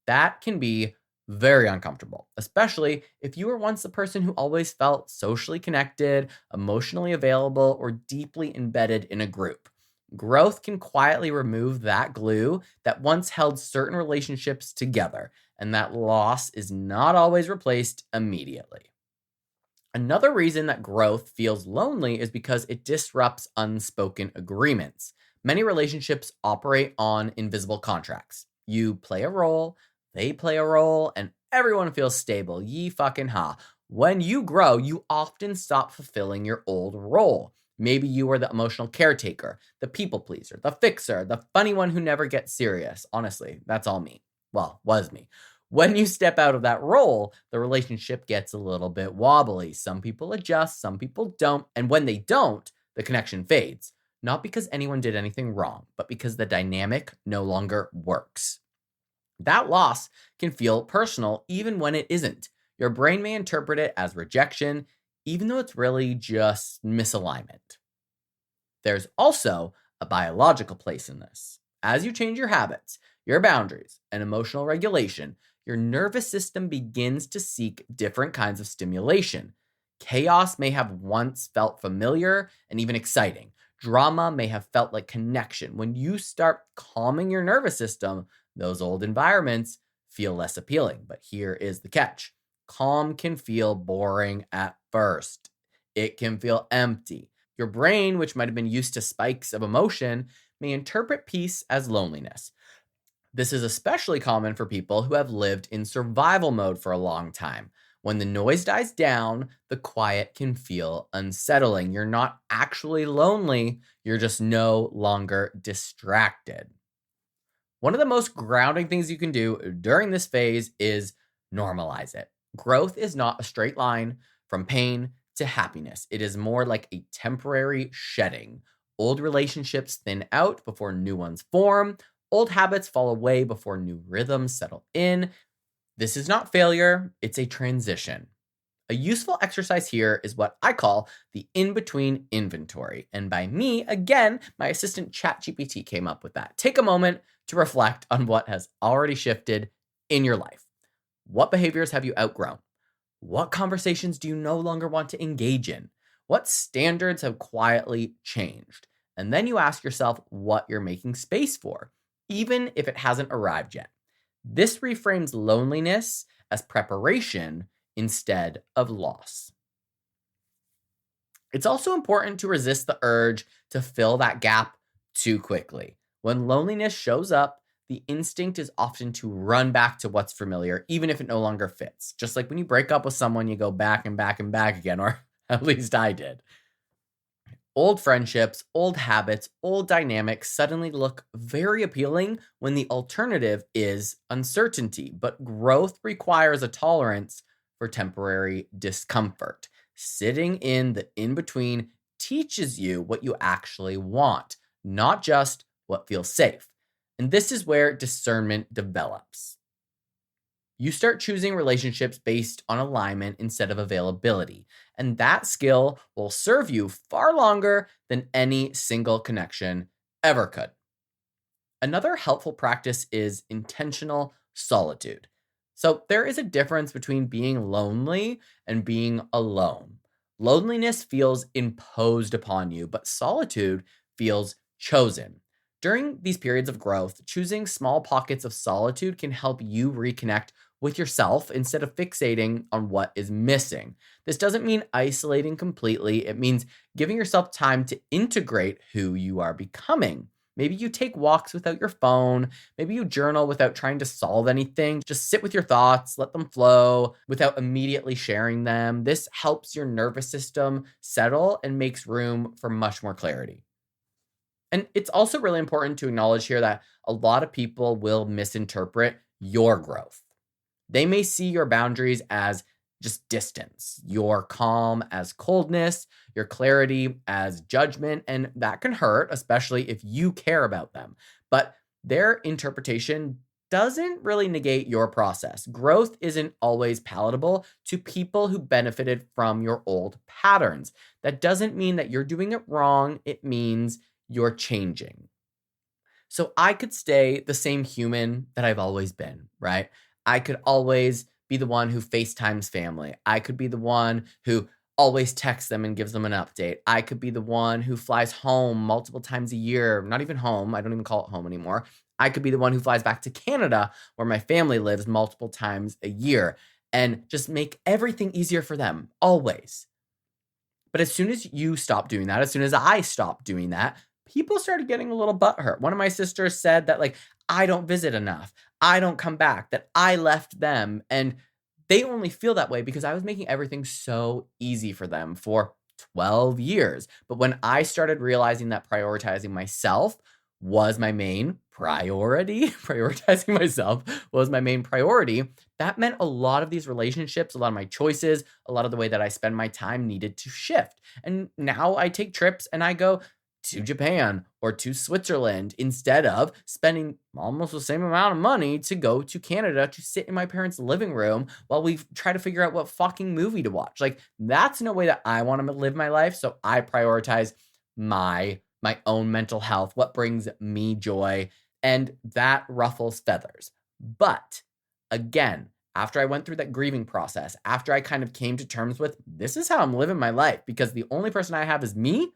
That can be very uncomfortable, especially if you were once the person who always felt socially connected, emotionally available, or deeply embedded in a group. Growth can quietly remove that glue that once held certain relationships together, and that loss is not always replaced immediately. Another reason that growth feels lonely is because it disrupts unspoken agreements. Many relationships operate on invisible contracts. You play a role, they play a role, and everyone feels stable. Ye fucking ha. When you grow, you often stop fulfilling your old role. Maybe you were the emotional caretaker, the people pleaser, the fixer, the funny one who never gets serious. Honestly, that's all me. Well, was me. When you step out of that role, the relationship gets a little bit wobbly. Some people adjust, some people don't. And when they don't, the connection fades. Not because anyone did anything wrong, but because the dynamic no longer works. That loss can feel personal even when it isn't. Your brain may interpret it as rejection, even though it's really just misalignment. There's also a biological place in this. As you change your habits, your boundaries, and emotional regulation, your nervous system begins to seek different kinds of stimulation. Chaos may have once felt familiar and even exciting. Drama may have felt like connection. When you start calming your nervous system, those old environments feel less appealing. But here is the catch. Calm can feel boring at first. It can feel empty. Your brain, which might have been used to spikes of emotion, may interpret peace as loneliness. This is especially common for people who have lived in survival mode for a long time. When the noise dies down, the quiet can feel unsettling. You're not actually lonely, you're just no longer distracted. One of the most grounding things you can do during this phase is normalize it. Growth is not a straight line from pain to happiness. It is more like a temporary shedding. Old relationships thin out before new ones form. Old habits fall away before new rhythms settle in. This is not failure, it's a transition. A useful exercise here is what I call the in-between inventory. And by me, again, my assistant ChatGPT came up with that. Take a moment to reflect on what has already shifted in your life. What behaviors have you outgrown? What conversations do you no longer want to engage in? What standards have quietly changed? And then you ask yourself what you're making space for, even if it hasn't arrived yet. This reframes loneliness as preparation instead of loss. It's also important to resist the urge to fill that gap too quickly. When loneliness shows up, the instinct is often to run back to what's familiar, even if it no longer fits. Just like when you break up with someone, you go back and back and back again, or at least I did. Old friendships, old habits, old dynamics suddenly look very appealing when the alternative is uncertainty. But growth requires a tolerance for temporary discomfort. Sitting in the in-between teaches you what you actually want, not just what feels safe. And this is where discernment develops. You start choosing relationships based on alignment instead of availability. And that skill will serve you far longer than any single connection ever could. Another helpful practice is intentional solitude. So there is a difference between being lonely and being alone. Loneliness feels imposed upon you, but solitude feels chosen. During these periods of growth, choosing small pockets of solitude can help you reconnect with yourself instead of fixating on what is missing. This doesn't mean isolating completely. It means giving yourself time to integrate who you are becoming. Maybe you take walks without your phone. Maybe you journal without trying to solve anything. Just sit with your thoughts, let them flow without immediately sharing them. This helps your nervous system settle and makes room for much more clarity. And it's also really important to acknowledge here that a lot of people will misinterpret your growth. They may see your boundaries as just distance, your calm as coldness, your clarity as judgment, and that can hurt, especially if you care about them. But their interpretation doesn't really negate your process. Growth isn't always palatable to people who benefited from your old patterns. That doesn't mean that you're doing it wrong. It means you're changing. So I could stay the same human that I've always been, right? I could always be the one who FaceTimes family. I could be the one who always texts them and gives them an update. I could be the one who flies home multiple times a year. Not even home. I don't even call it home anymore. I could be the one who flies back to Canada where my family lives multiple times a year and just make everything easier for them, always. But as soon as you stop doing that, as soon as I stopped doing that, people started getting a little butthurt. One of my sisters said that, like, I don't visit enough. I don't come back, that I left them. And they only feel that way because I was making everything so easy for them for 12 years. But when I started realizing that prioritizing myself was my main priority, prioritizing myself was my main priority, that meant a lot of these relationships, a lot of my choices, a lot of the way that I spend my time needed to shift. And now I take trips and I go to Japan or to Switzerland instead of spending almost the same amount of money to go to Canada to sit in my parents' living room while we try to figure out what fucking movie to watch. Like, that's no way that I want to live my life. So I prioritize my own mental health, what brings me joy, and that ruffles feathers. But again, after I went through that grieving process, after I kind of came to terms with this is how I'm living my life because the only person I have is me,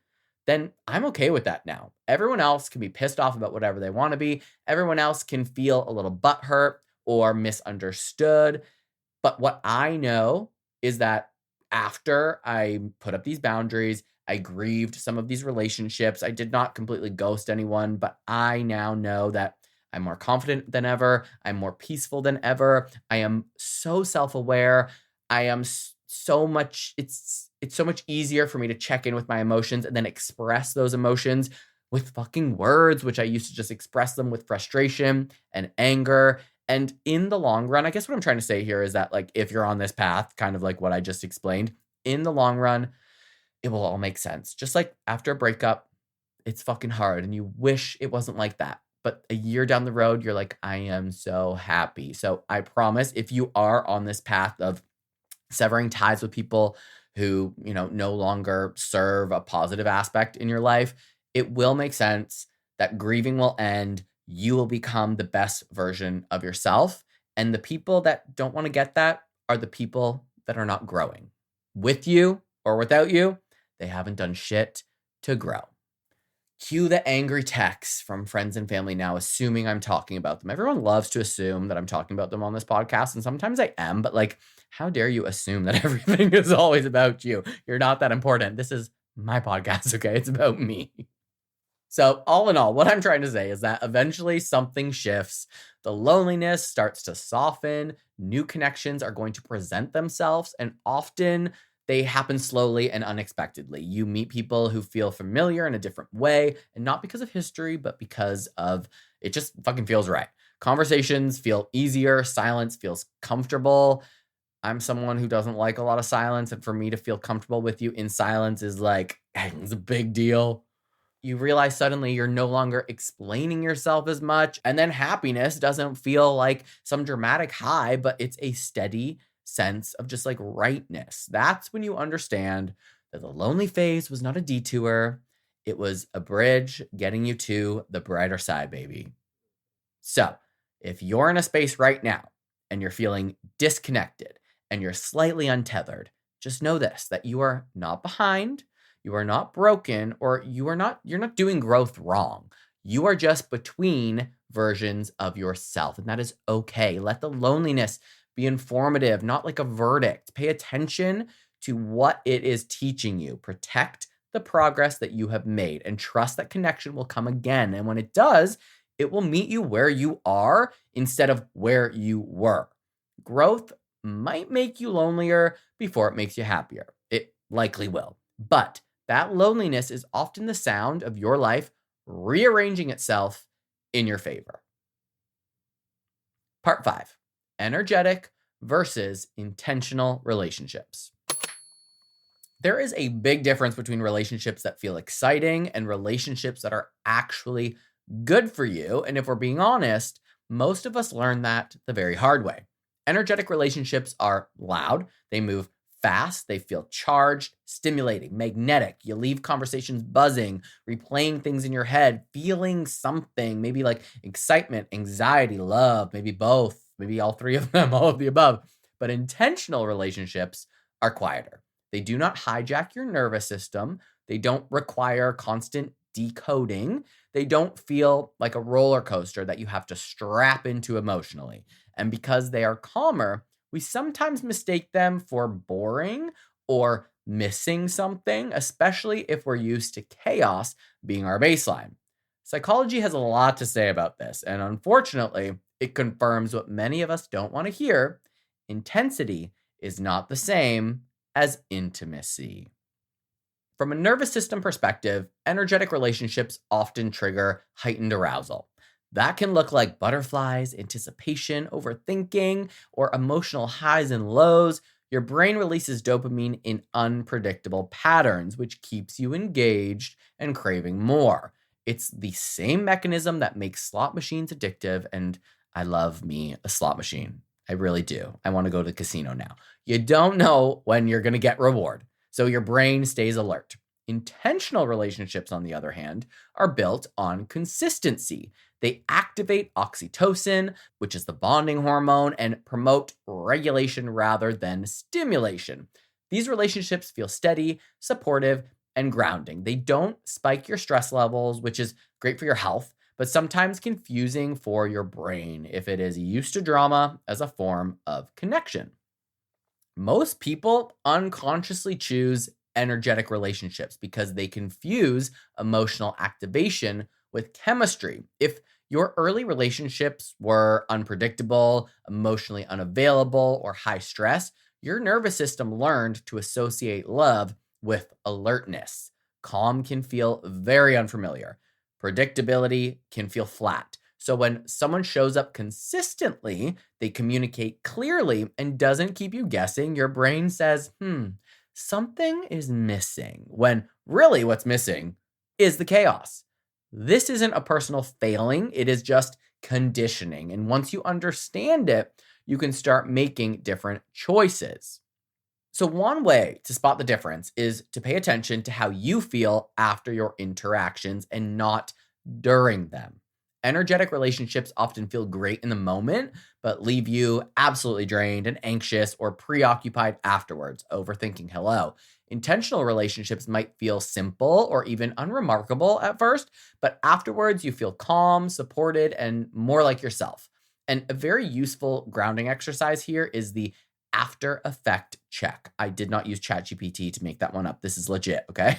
then I'm okay with that now. Everyone else can be pissed off about whatever they want to be. Everyone else can feel a little butthurt or misunderstood. But what I know is that after I put up these boundaries, I grieved some of these relationships. I did not completely ghost anyone, but I now know that I'm more confident than ever. I'm more peaceful than ever. I am so self-aware. I am so much, it's so much easier for me to check in with my emotions and then express those emotions with fucking words, which I used to just express them with frustration and anger. And in the long run, I guess what I'm trying to say here is that, like, if you're on this path, kind of like what I just explained, in the long run, it will all make sense. Just like after a breakup, it's fucking hard and you wish it wasn't like that. But a year down the road, you're like, I am so happy. So I promise, if you are on this path of severing ties with people who, no longer serve a positive aspect in your life, it will make sense. That grieving will end. You will become the best version of yourself. And the people that don't want to get that are the people that are not growing. With you or without you, they haven't done shit to grow. Cue the angry texts from friends and family now, assuming I'm talking about them. Everyone loves to assume that I'm talking about them on this podcast, and sometimes I am, but like, how dare you assume that everything is always about you? You're not that important. This is my podcast, okay? It's about me. So all in all, what I'm trying to say is that eventually something shifts. The loneliness starts to soften. New connections are going to present themselves, and often they happen slowly and unexpectedly. You meet people who feel familiar in a different way, and not because of history, but because of it just fucking feels right. Conversations feel easier. Silence feels comfortable. I'm someone who doesn't like a lot of silence, and for me to feel comfortable with you in silence is like, it's a big deal. You realize suddenly you're no longer explaining yourself as much, and then happiness doesn't feel like some dramatic high, but it's a steady sense of just like rightness. That's when you understand that the lonely phase was not a detour. It was a bridge getting you to the brighter side, baby. So if you're in a space right now and you're feeling disconnected and you're slightly untethered, just know this, that you are not behind, you are not broken, or you're not doing growth wrong. You are just between versions of yourself, and that is okay. Let the loneliness be informative, not like a verdict. Pay attention to what it is teaching you. Protect the progress that you have made and trust that connection will come again. And when it does, it will meet you where you are instead of where you were. Growth might make you lonelier before it makes you happier. It likely will. But that loneliness is often the sound of your life rearranging itself in your favor. Part 5. Energetic versus intentional relationships. There is a big difference between relationships that feel exciting and relationships that are actually good for you. And if we're being honest, most of us learn that the very hard way. Energetic relationships are loud. They move fast. They feel charged, stimulating, magnetic. You leave conversations buzzing, replaying things in your head, feeling something, maybe like excitement, anxiety, love, maybe both, maybe all three of them, all of the above. But intentional relationships are quieter. They do not hijack your nervous system. They don't require constant decoding. They don't feel like a roller coaster that you have to strap into emotionally. And because they are calmer, we sometimes mistake them for boring or missing something, especially if we're used to chaos being our baseline. Psychology has a lot to say about this, and unfortunately, it confirms what many of us don't want to hear. Intensity is not the same as intimacy. From a nervous system perspective, energetic relationships often trigger heightened arousal. That can look like butterflies, anticipation, overthinking, or emotional highs and lows. Your brain releases dopamine in unpredictable patterns, which keeps you engaged and craving more. It's the same mechanism that makes slot machines addictive, and I love me a slot machine. I really do. I want to go to the casino now. You don't know when you're going to get reward, so your brain stays alert. Intentional relationships, on the other hand, are built on consistency. They activate oxytocin, which is the bonding hormone, and promote regulation rather than stimulation. These relationships feel steady, supportive, and grounding. They don't spike your stress levels, which is great for your health, but sometimes confusing for your brain if it is used to drama as a form of connection. Most people unconsciously choose energetic relationships because they confuse emotional activation with chemistry. If your early relationships were unpredictable, emotionally unavailable, or high stress, your nervous system learned to associate love with alertness. Calm can feel very unfamiliar. Predictability can feel flat. So when someone shows up consistently, they communicate clearly and doesn't keep you guessing, your brain says, something is missing. When really what's missing is the chaos. This isn't a personal failing, it is just conditioning. And once you understand it, you can start making different choices. So, one way to spot the difference is to pay attention to how you feel after your interactions and not during them. Energetic relationships often feel great in the moment, but leave you absolutely drained and anxious or preoccupied afterwards, overthinking hello. Intentional relationships might feel simple or even unremarkable at first, but afterwards you feel calm, supported, and more like yourself. And a very useful grounding exercise here is the after effect check. I did not use ChatGPT to make that one up. This is legit, okay?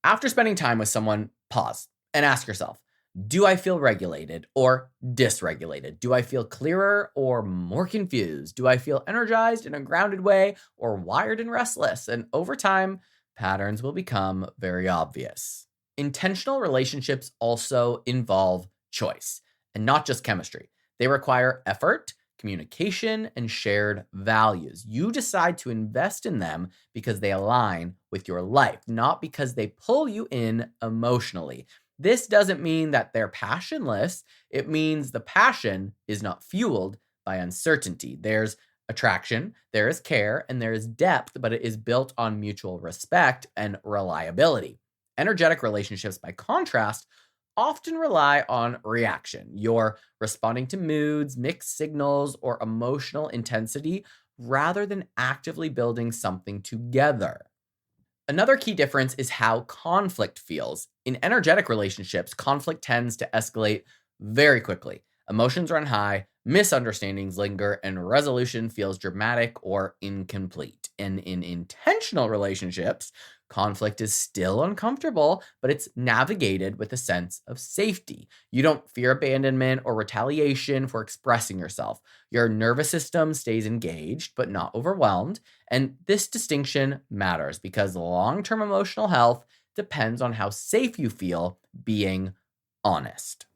After spending time with someone, pause and ask yourself, do I feel regulated or dysregulated? Do I feel clearer or more confused? Do I feel energized in a grounded way or wired and restless? And over time, patterns will become very obvious. Intentional relationships also involve choice and not just chemistry. They require effort, communication, and shared values. You decide to invest in them because they align with your life, not because they pull you in emotionally. This doesn't mean that they're passionless. It means the passion is not fueled by uncertainty. There's attraction, there is care, and there is depth, but it is built on mutual respect and reliability. Energetic relationships, by contrast, often rely on reaction. You're responding to moods, mixed signals, or emotional intensity rather than actively building something together. Another key difference is how conflict feels. In energetic relationships, conflict tends to escalate very quickly. Emotions run high, misunderstandings linger, and resolution feels dramatic or incomplete. And in intentional relationships, conflict is still uncomfortable, but it's navigated with a sense of safety. You don't fear abandonment or retaliation for expressing yourself. Your nervous system stays engaged, but not overwhelmed. And this distinction matters because long-term emotional health depends on how safe you feel being honest.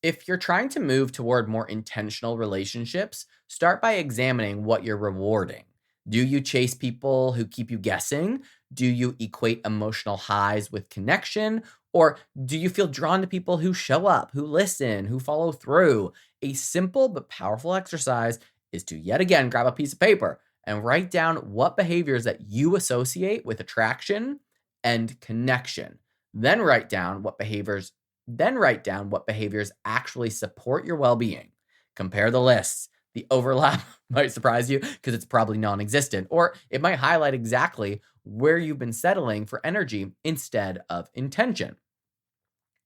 If you're trying to move toward more intentional relationships, start by examining what you're rewarding. Do you chase people who keep you guessing? Do you equate emotional highs with connection? Or do you feel drawn to people who show up, who listen, who follow through? A simple but powerful exercise is to yet again grab a piece of paper and write down what behaviors that you associate with attraction and connection. Then write down what behaviors actually support your well-being. Compare the lists. The overlap might surprise you because it's probably non-existent, or it might highlight exactly where you've been settling for energy instead of intention.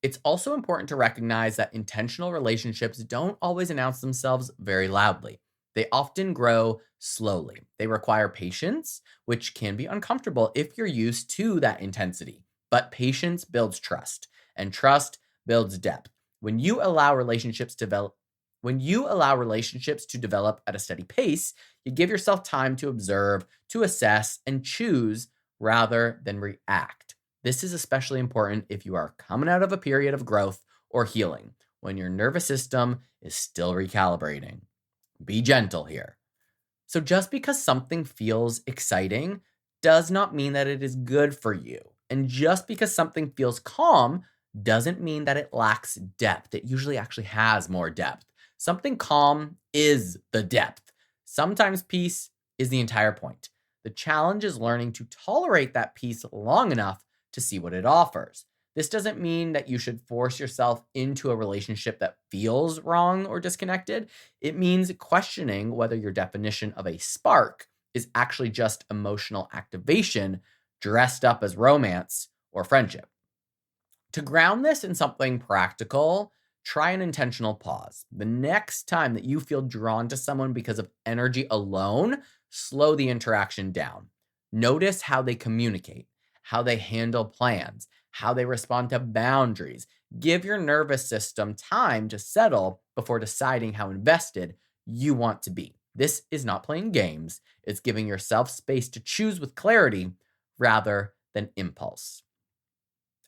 It's also important to recognize that intentional relationships don't always announce themselves very loudly. They often grow slowly. They require patience, which can be uncomfortable if you're used to that intensity. But patience builds trust, and trust builds depth. When you allow relationships to develop at a steady pace, you give yourself time to observe, to assess, and choose rather than react. This is especially important if you are coming out of a period of growth or healing, when your nervous system is still recalibrating. Be gentle here. So just because something feels exciting does not mean that it is good for you. And just because something feels calm doesn't mean that it lacks depth. It usually actually has more depth. Something calm is the depth. Sometimes peace is the entire point. The challenge is learning to tolerate that peace long enough to see what it offers. This doesn't mean that you should force yourself into a relationship that feels wrong or disconnected. It means questioning whether your definition of a spark is actually just emotional activation dressed up as romance or friendship. To ground this in something practical, try an intentional pause. The next time that you feel drawn to someone because of energy alone, slow the interaction down. Notice how they communicate, how they handle plans, how they respond to boundaries. Give your nervous system time to settle before deciding how invested you want to be. This is not playing games, it's giving yourself space to choose with clarity rather than impulse.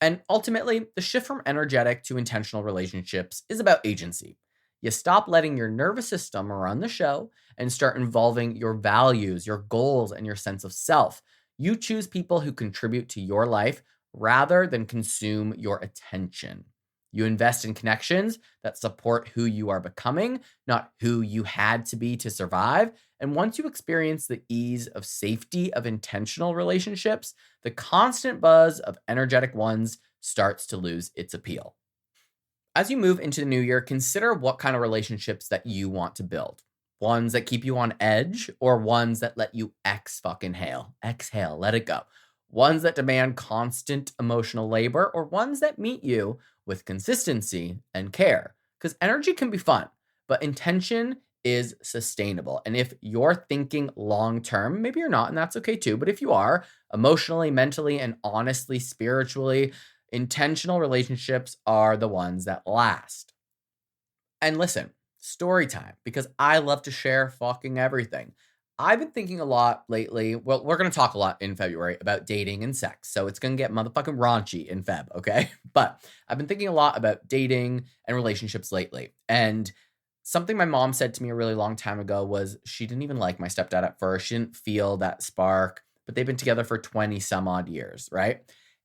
And ultimately, the shift from energetic to intentional relationships is about agency. You stop letting your nervous system run the show and start involving your values, your goals, and your sense of self. You choose people who contribute to your life rather than consume your attention. You invest in connections that support who you are becoming, not who you had to be to survive. And once you experience the ease of safety of intentional relationships, the constant buzz of energetic ones starts to lose its appeal. As you move into the new year, consider what kind of relationships that you want to build. Ones that keep you on edge or ones that let you exhale, let it go. Ones that demand constant emotional labor or ones that meet you with consistency and care. Because energy can be fun, but intention is sustainable. And if you're thinking long term, maybe you're not, and that's okay too. But if you are emotionally, mentally, and honestly, spiritually, intentional relationships are the ones that last. And listen, story time, because I love to share fucking everything. I've been thinking a lot lately. Well, we're going to talk a lot in February about dating and sex. So it's going to get motherfucking raunchy in Feb, okay? But I've been thinking a lot about dating and relationships lately. And something my mom said to me a really long time ago was she didn't even like my stepdad at first. She didn't feel that spark, but they've been together for 20 some odd years, right?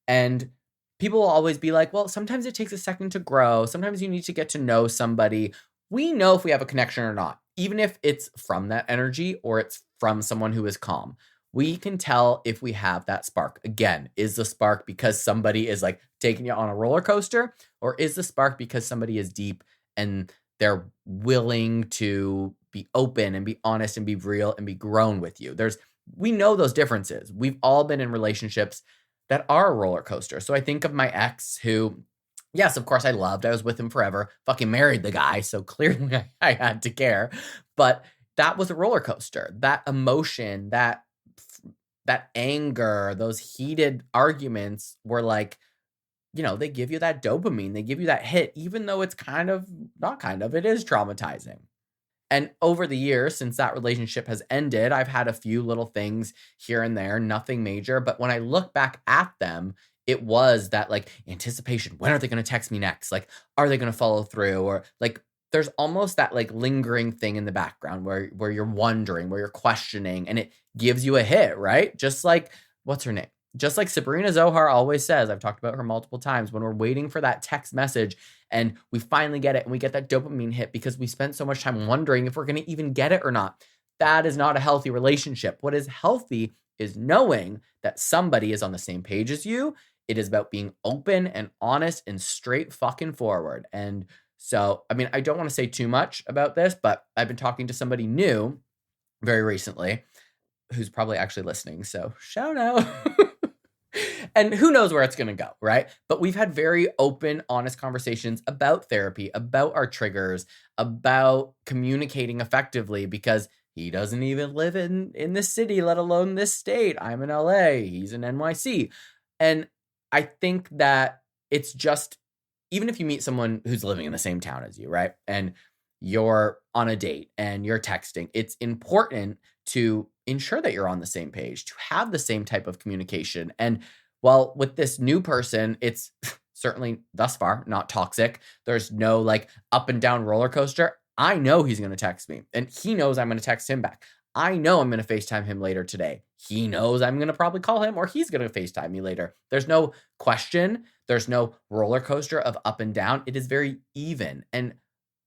And people will always be like, well, sometimes it takes a second to grow. Sometimes you need to get to know somebody. We know if we have a connection or not, even if it's from that energy or it's from someone who is calm. We can tell if we have that spark. Again, is the spark because somebody is like taking you on a roller coaster, or is the spark because somebody is deep and they're willing to be open and be honest and be real and be grown with you? We know those differences. We've all been in relationships that are a roller coaster. So I think of my ex who, yes, of course I loved. I was with him forever, fucking married the guy. So clearly I had to care. But that was a roller coaster. That emotion, that anger, those heated arguments were like, they give you that dopamine. They give you that hit, even though it's it is traumatizing. And over the years, since that relationship has ended, I've had a few little things here and there, nothing major. But when I look back at them, it was that like anticipation. When are they going to text me next? Like, are they going to follow through? Or like, there's almost that like lingering thing in the background where you're wondering, where you're questioning, and it gives you a hit, right? Just like, what's her name? Just like Sabrina Zohar always says, I've talked about her multiple times, when we're waiting for that text message and we finally get it and we get that dopamine hit because we spent so much time wondering if we're going to even get it or not. That is not a healthy relationship. What is healthy is knowing that somebody is on the same page as you. It is about being open and honest and straight fucking forward. And so, I don't want to say too much about this, but I've been talking to somebody new very recently who's probably actually listening. So shout out. And who knows where it's going to go, right? But we've had very open, honest conversations about therapy, about our triggers, about communicating effectively, because he doesn't even live in this city, let alone this state. I'm in LA. He's in NYC. And I think that it's just, even if you meet someone who's living in the same town as you, right? And you're on a date and you're texting, it's important to ensure that you're on the same page, to have the same type of communication. And while with this new person, it's certainly thus far not toxic. There's no like up and down roller coaster. I know he's going to text me and he knows I'm going to text him back. I know I'm going to FaceTime him later today. He knows I'm going to probably call him or he's going to FaceTime me later. There's no question. There's no roller coaster of up and down. It is very even. And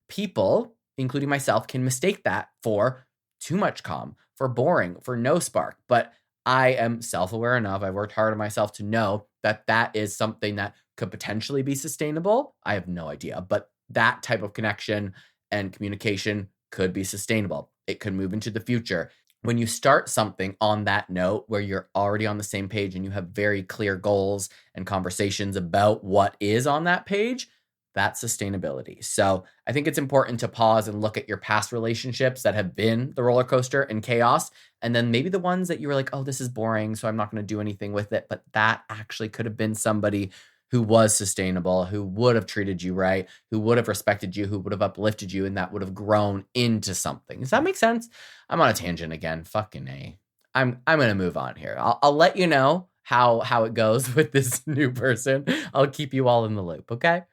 people, including myself, can mistake that for too much calm, for boring, for no spark. But I am self-aware enough. I've worked hard on myself to know that that is something that could potentially be sustainable. I have no idea, but that type of connection and communication could be sustainable. It could move into the future. When you start something on that note where you're already on the same page and you have very clear goals and conversations about what is on that page, that's sustainability. So I think it's important to pause and look at your past relationships that have been the roller coaster and chaos And then maybe the ones that you were like, oh, this is boring, so I'm not going to do anything with it. But that actually could have been somebody who was sustainable, who would have treated you right, who would have respected you, who would have uplifted you, and that would have grown into something. Does that make sense? I'm on a tangent again. Fucking A. I'm gonna move on here. I'll let you know how it goes with this new person. I'll keep you all in the loop, okay?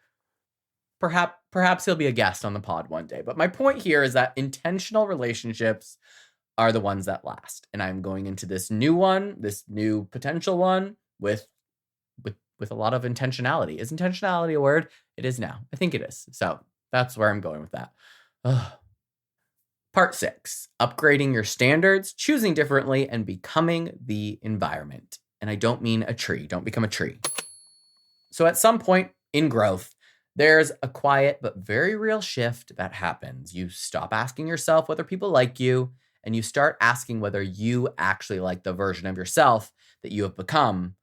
Perhaps he'll be a guest on the pod one day. But my point here is that intentional relationships are the ones that last. And I'm going into this new potential one with a lot of intentionality. Is intentionality a word? It is now. I think it is. So that's where I'm going with that. Ugh. Part 6, upgrading your standards, choosing differently, and becoming the environment. And I don't mean a tree. Don't become a tree. So at some point in growth, there's a quiet but very real shift that happens. You stop asking yourself whether people like you, and you start asking whether you actually like the version of yourself that you have become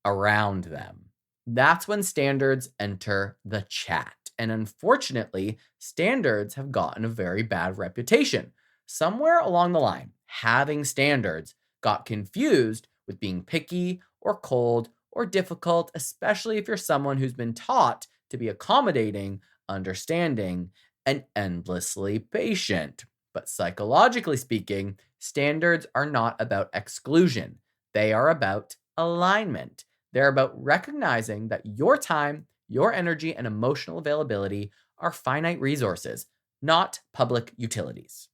around them. That's when standards enter the chat. And unfortunately, standards have gotten a very bad reputation. Somewhere along the line, having standards got confused with being picky or cold or difficult, especially if you're someone who's been taught to be accommodating, understanding, and endlessly patient. But psychologically speaking, standards are not about exclusion. They are about alignment. They're about recognizing that your time, your energy, and emotional availability are finite resources, not public utilities.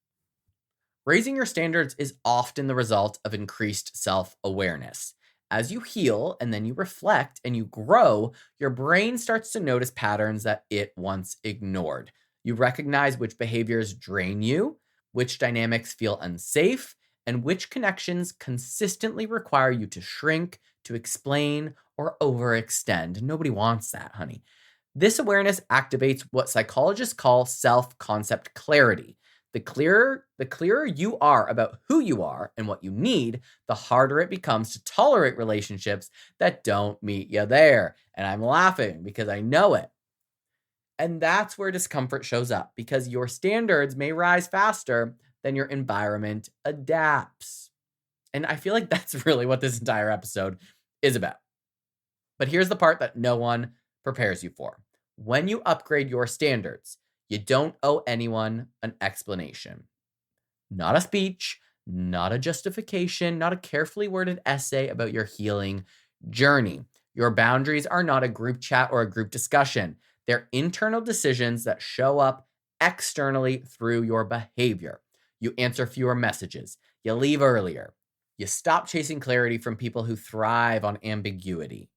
Raising your standards is often the result of increased self-awareness. As you heal and then you reflect and you grow, your brain starts to notice patterns that it once ignored. You recognize which behaviors drain you, which dynamics feel unsafe, and which connections consistently require you to shrink, to explain, or overextend. Nobody wants that, honey. This awareness activates what psychologists call self-concept clarity. The clearer you are about who you are and what you need, the harder it becomes to tolerate relationships that don't meet you there. And I'm laughing because I know it. And that's where discomfort shows up, because your standards may rise faster than your environment adapts. And I feel like that's really what this entire episode is about. But here's the part that no one prepares you for. When you upgrade your standards, you don't owe anyone an explanation. Not a speech, not a justification, not a carefully worded essay about your healing journey. Your boundaries are not a group chat or a group discussion. They're internal decisions that show up externally through your behavior. You answer fewer messages. You leave earlier. You stop chasing clarity from people who thrive on ambiguity.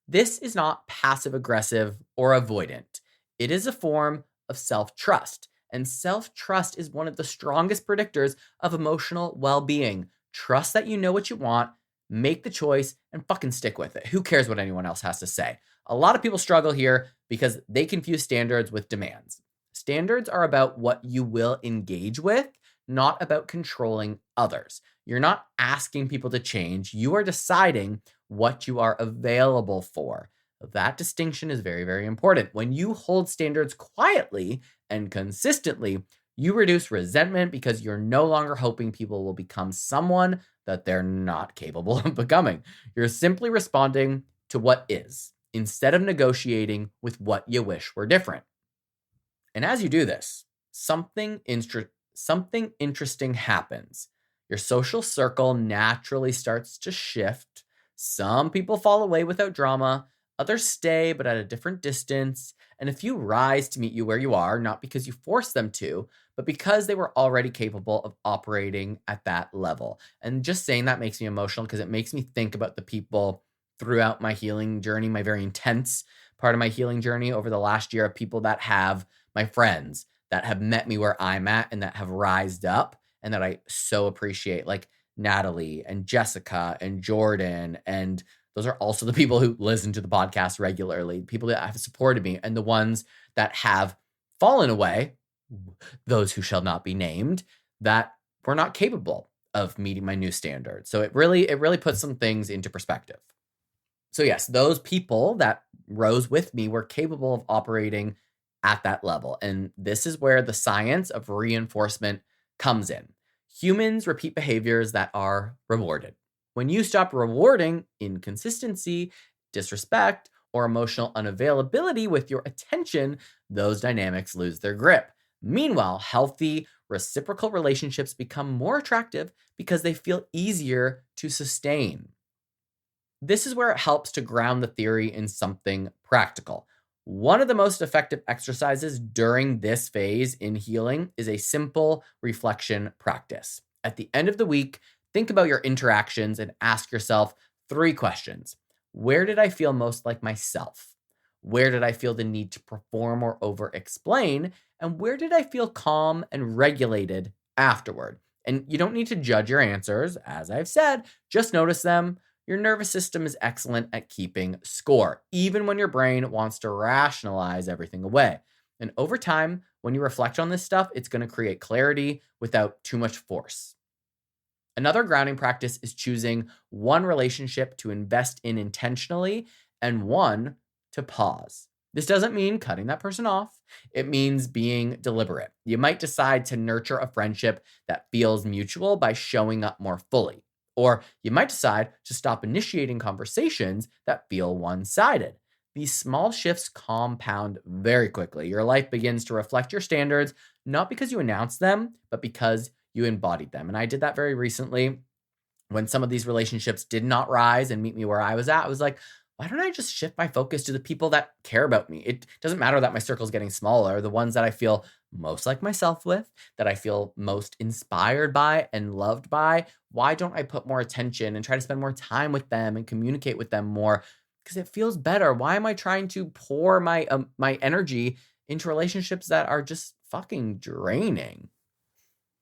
This is not passive-aggressive or avoidant. It is a form of self-trust. And self-trust is one of the strongest predictors of emotional well-being. Trust that you know what you want, make the choice, and fucking stick with it. Who cares what anyone else has to say? A lot of people struggle here because they confuse standards with demands. Standards are about what you will engage with, not about controlling others. You're not asking people to change. You are deciding what you are available for. That distinction is very, very important. When you hold standards quietly and consistently, you reduce resentment because you're no longer hoping people will become someone that they're not capable of becoming. You're simply responding to what is, instead of negotiating with what you wish were different. And as you do this, something interesting happens. Your social circle naturally starts to shift. Some people fall away without drama. Others stay, but at a different distance. And a few rise to meet you where you are, not because you forced them to, but because they were already capable of operating at that level. And just saying that makes me emotional because it makes me think about the people throughout my healing journey, my very intense part of my healing journey over the last year, of people that have my friends that have met me where I'm at and that have rised up and that I so appreciate, like Natalie and Jessica and Jordan. And those are also the people who listen to the podcast regularly, people that have supported me, and the ones that have fallen away, those who shall not be named, that were not capable of meeting my new standards. So it really puts some things into perspective. So yes, those people that rose with me were capable of operating at that level. And this is where the science of reinforcement comes in. Humans repeat behaviors that are rewarded. When you stop rewarding inconsistency, disrespect, or emotional unavailability with your attention, those dynamics lose their grip. Meanwhile, healthy, reciprocal relationships become more attractive because they feel easier to sustain. This is where it helps to ground the theory in something practical. One of the most effective exercises during this phase in healing is a simple reflection practice. At the end of the week, think about your interactions and ask yourself 3 questions. Where did I feel most like myself? Where did I feel the need to perform or over explain? And where did I feel calm and regulated afterward? And you don't need to judge your answers, as I've said, just notice them. Your nervous system is excellent at keeping score, even when your brain wants to rationalize everything away. And over time, when you reflect on this stuff, it's going to create clarity without too much force. Another grounding practice is choosing one relationship to invest in intentionally and one to pause. This doesn't mean cutting that person off. It means being deliberate. You might decide to nurture a friendship that feels mutual by showing up more fully. Or you might decide to stop initiating conversations that feel one-sided. These small shifts compound very quickly. Your life begins to reflect your standards, not because you announced them, but because you embodied them. And I did that very recently when some of these relationships did not rise and meet me where I was at. I was like, why don't I just shift my focus to the people that care about me? It doesn't matter that my circle is getting smaller. The ones that I feel most like myself with, that I feel most inspired by and loved by, why don't I put more attention and try to spend more time with them and communicate with them more? Because it feels better. Why am I trying to pour my energy into relationships that are just fucking draining?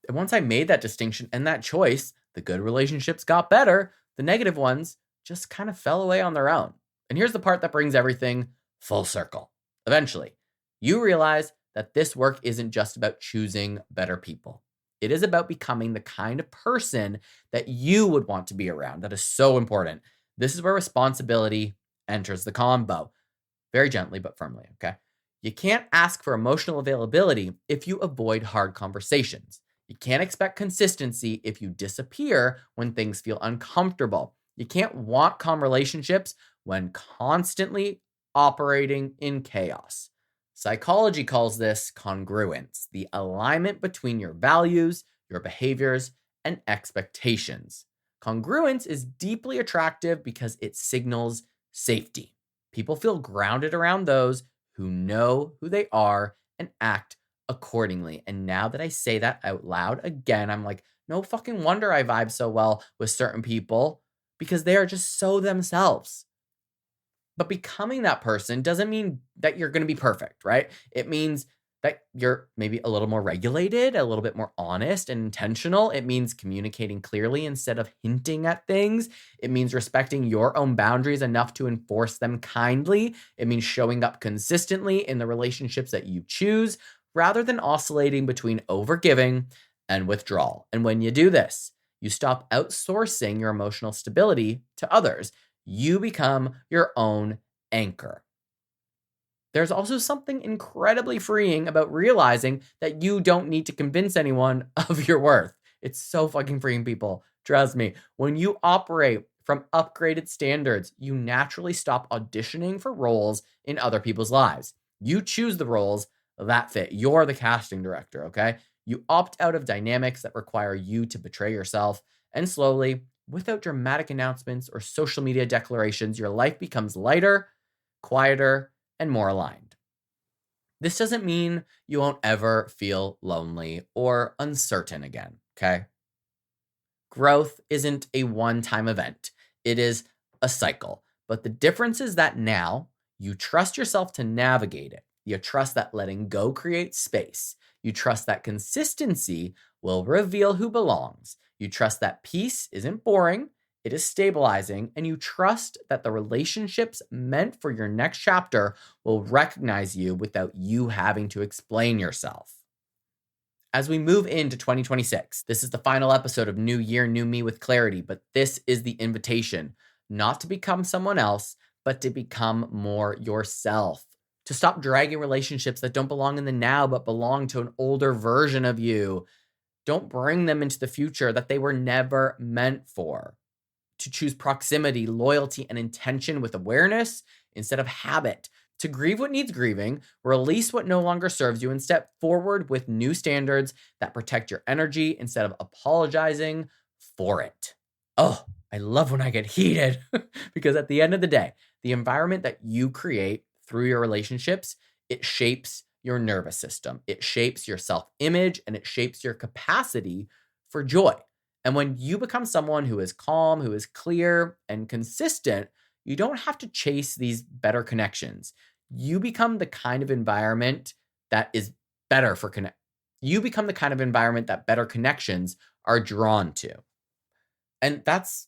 And once I made that distinction and that choice, the good relationships got better. The negative ones just kind of fell away on their own. And here's the part that brings everything full circle. Eventually, you realize that this work isn't just about choosing better people. It is about becoming the kind of person that you would want to be around. That is so important. This is where responsibility enters the combo. Very gently, but firmly, okay? You can't ask for emotional availability if you avoid hard conversations. You can't expect consistency if you disappear when things feel uncomfortable. You can't want calm relationships when constantly operating in chaos. Psychology calls this congruence, the alignment between your values, your behaviors, and expectations. Congruence is deeply attractive because it signals safety. People feel grounded around those who know who they are and act accordingly. And now that I say that out loud again, I'm like, no fucking wonder I vibe so well with certain people because they are just so themselves. But becoming that person doesn't mean that you're going to be perfect, right? It means that you're maybe a little more regulated, a little bit more honest and intentional. It means communicating clearly instead of hinting at things. It means respecting your own boundaries enough to enforce them kindly. It means showing up consistently in the relationships that you choose rather than oscillating between overgiving and withdrawal. And when you do this, you stop outsourcing your emotional stability to others. You become your own anchor. There's also something incredibly freeing about realizing that you don't need to convince anyone of your worth. It's so fucking freeing, people. Trust me. When you operate from upgraded standards, you naturally stop auditioning for roles in other people's lives. You choose the roles that fit. You're the casting director, okay? You opt out of dynamics that require you to betray yourself, and slowly, without dramatic announcements or social media declarations, your life becomes lighter, quieter, and more aligned. This doesn't mean you won't ever feel lonely or uncertain again, okay? Growth isn't a one-time event. It is a cycle. But the difference is that now you trust yourself to navigate it. You trust that letting go creates space. You trust that consistency will reveal who belongs. You trust that peace isn't boring, it is stabilizing, and you trust that the relationships meant for your next chapter will recognize you without you having to explain yourself. As we move into 2026, this is the final episode of New Year, New Me with Clarity, but this is the invitation not to become someone else, but to become more yourself. To stop dragging relationships that don't belong in the now, but belong to an older version of you. Don't bring them into the future that they were never meant for. To choose proximity, loyalty, and intention with awareness instead of habit. To grieve what needs grieving, release what no longer serves you, and step forward with new standards that protect your energy instead of apologizing for it. Oh, I love when I get heated because at the end of the day, the environment that you create through your relationships, it shapes your nervous system. It shapes your self-image and it shapes your capacity for joy. And when you become someone who is calm, who is clear and consistent, you don't have to chase these better connections. You become the kind of environment that is better for connect. You become the kind of environment that better connections are drawn to. And that's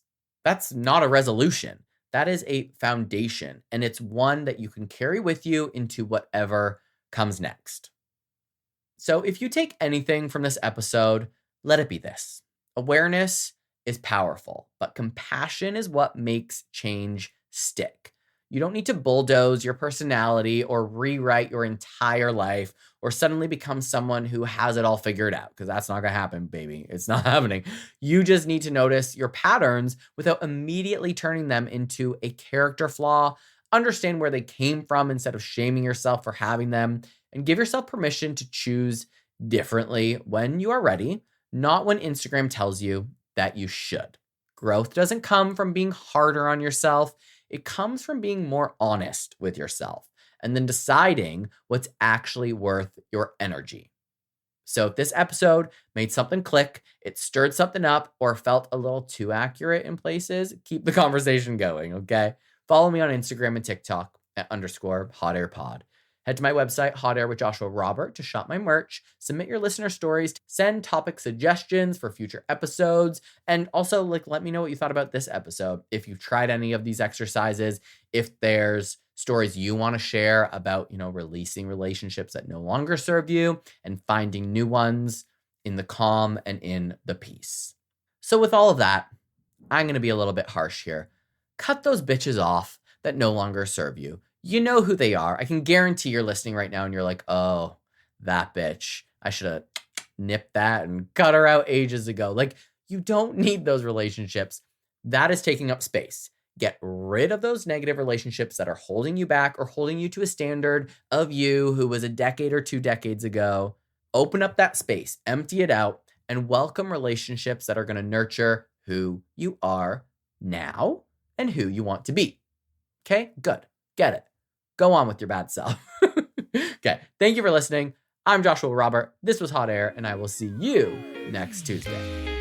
not a resolution. That is a foundation, and it's one that you can carry with you into whatever comes next. So if you take anything from this episode, let it be this. Awareness is powerful, but compassion is what makes change stick. You don't need to bulldoze your personality or rewrite your entire life or suddenly become someone who has it all figured out, because that's not going to happen, baby. It's not happening. You just need to notice your patterns without immediately turning them into a character flaw. Understand where they came from instead of shaming yourself for having them, and give yourself permission to choose differently when you are ready, not when Instagram tells you that you should. Growth doesn't come from being harder on yourself. It comes from being more honest with yourself and then deciding what's actually worth your energy. So if this episode made something click, it stirred something up, or felt a little too accurate in places, keep the conversation going, okay? Follow me on Instagram and TikTok at _hotairpod. Head to my website, Hot Air with Joshua Robert, to shop my merch, submit your listener stories, send topic suggestions for future episodes, and also let me know what you thought about this episode. If you've tried any of these exercises, if there's stories you want to share about, releasing relationships that no longer serve you and finding new ones in the calm and in the peace. So with all of that, I'm going to be a little bit harsh here. Cut those bitches off that no longer serve you. You know who they are. I can guarantee you're listening right now and you're like, oh, that bitch. I should have nipped that and cut her out ages ago. You don't need those relationships. That is taking up space. Get rid of those negative relationships that are holding you back or holding you to a standard of you who was a decade or 2 decades ago. Open up that space, empty it out, and welcome relationships that are going to nurture who you are now and who you want to be. Okay, good. Get it. Go on with your bad self. Okay, thank you for listening. I'm Joshua Robert. This was Hot Air, and I will see you next Tuesday.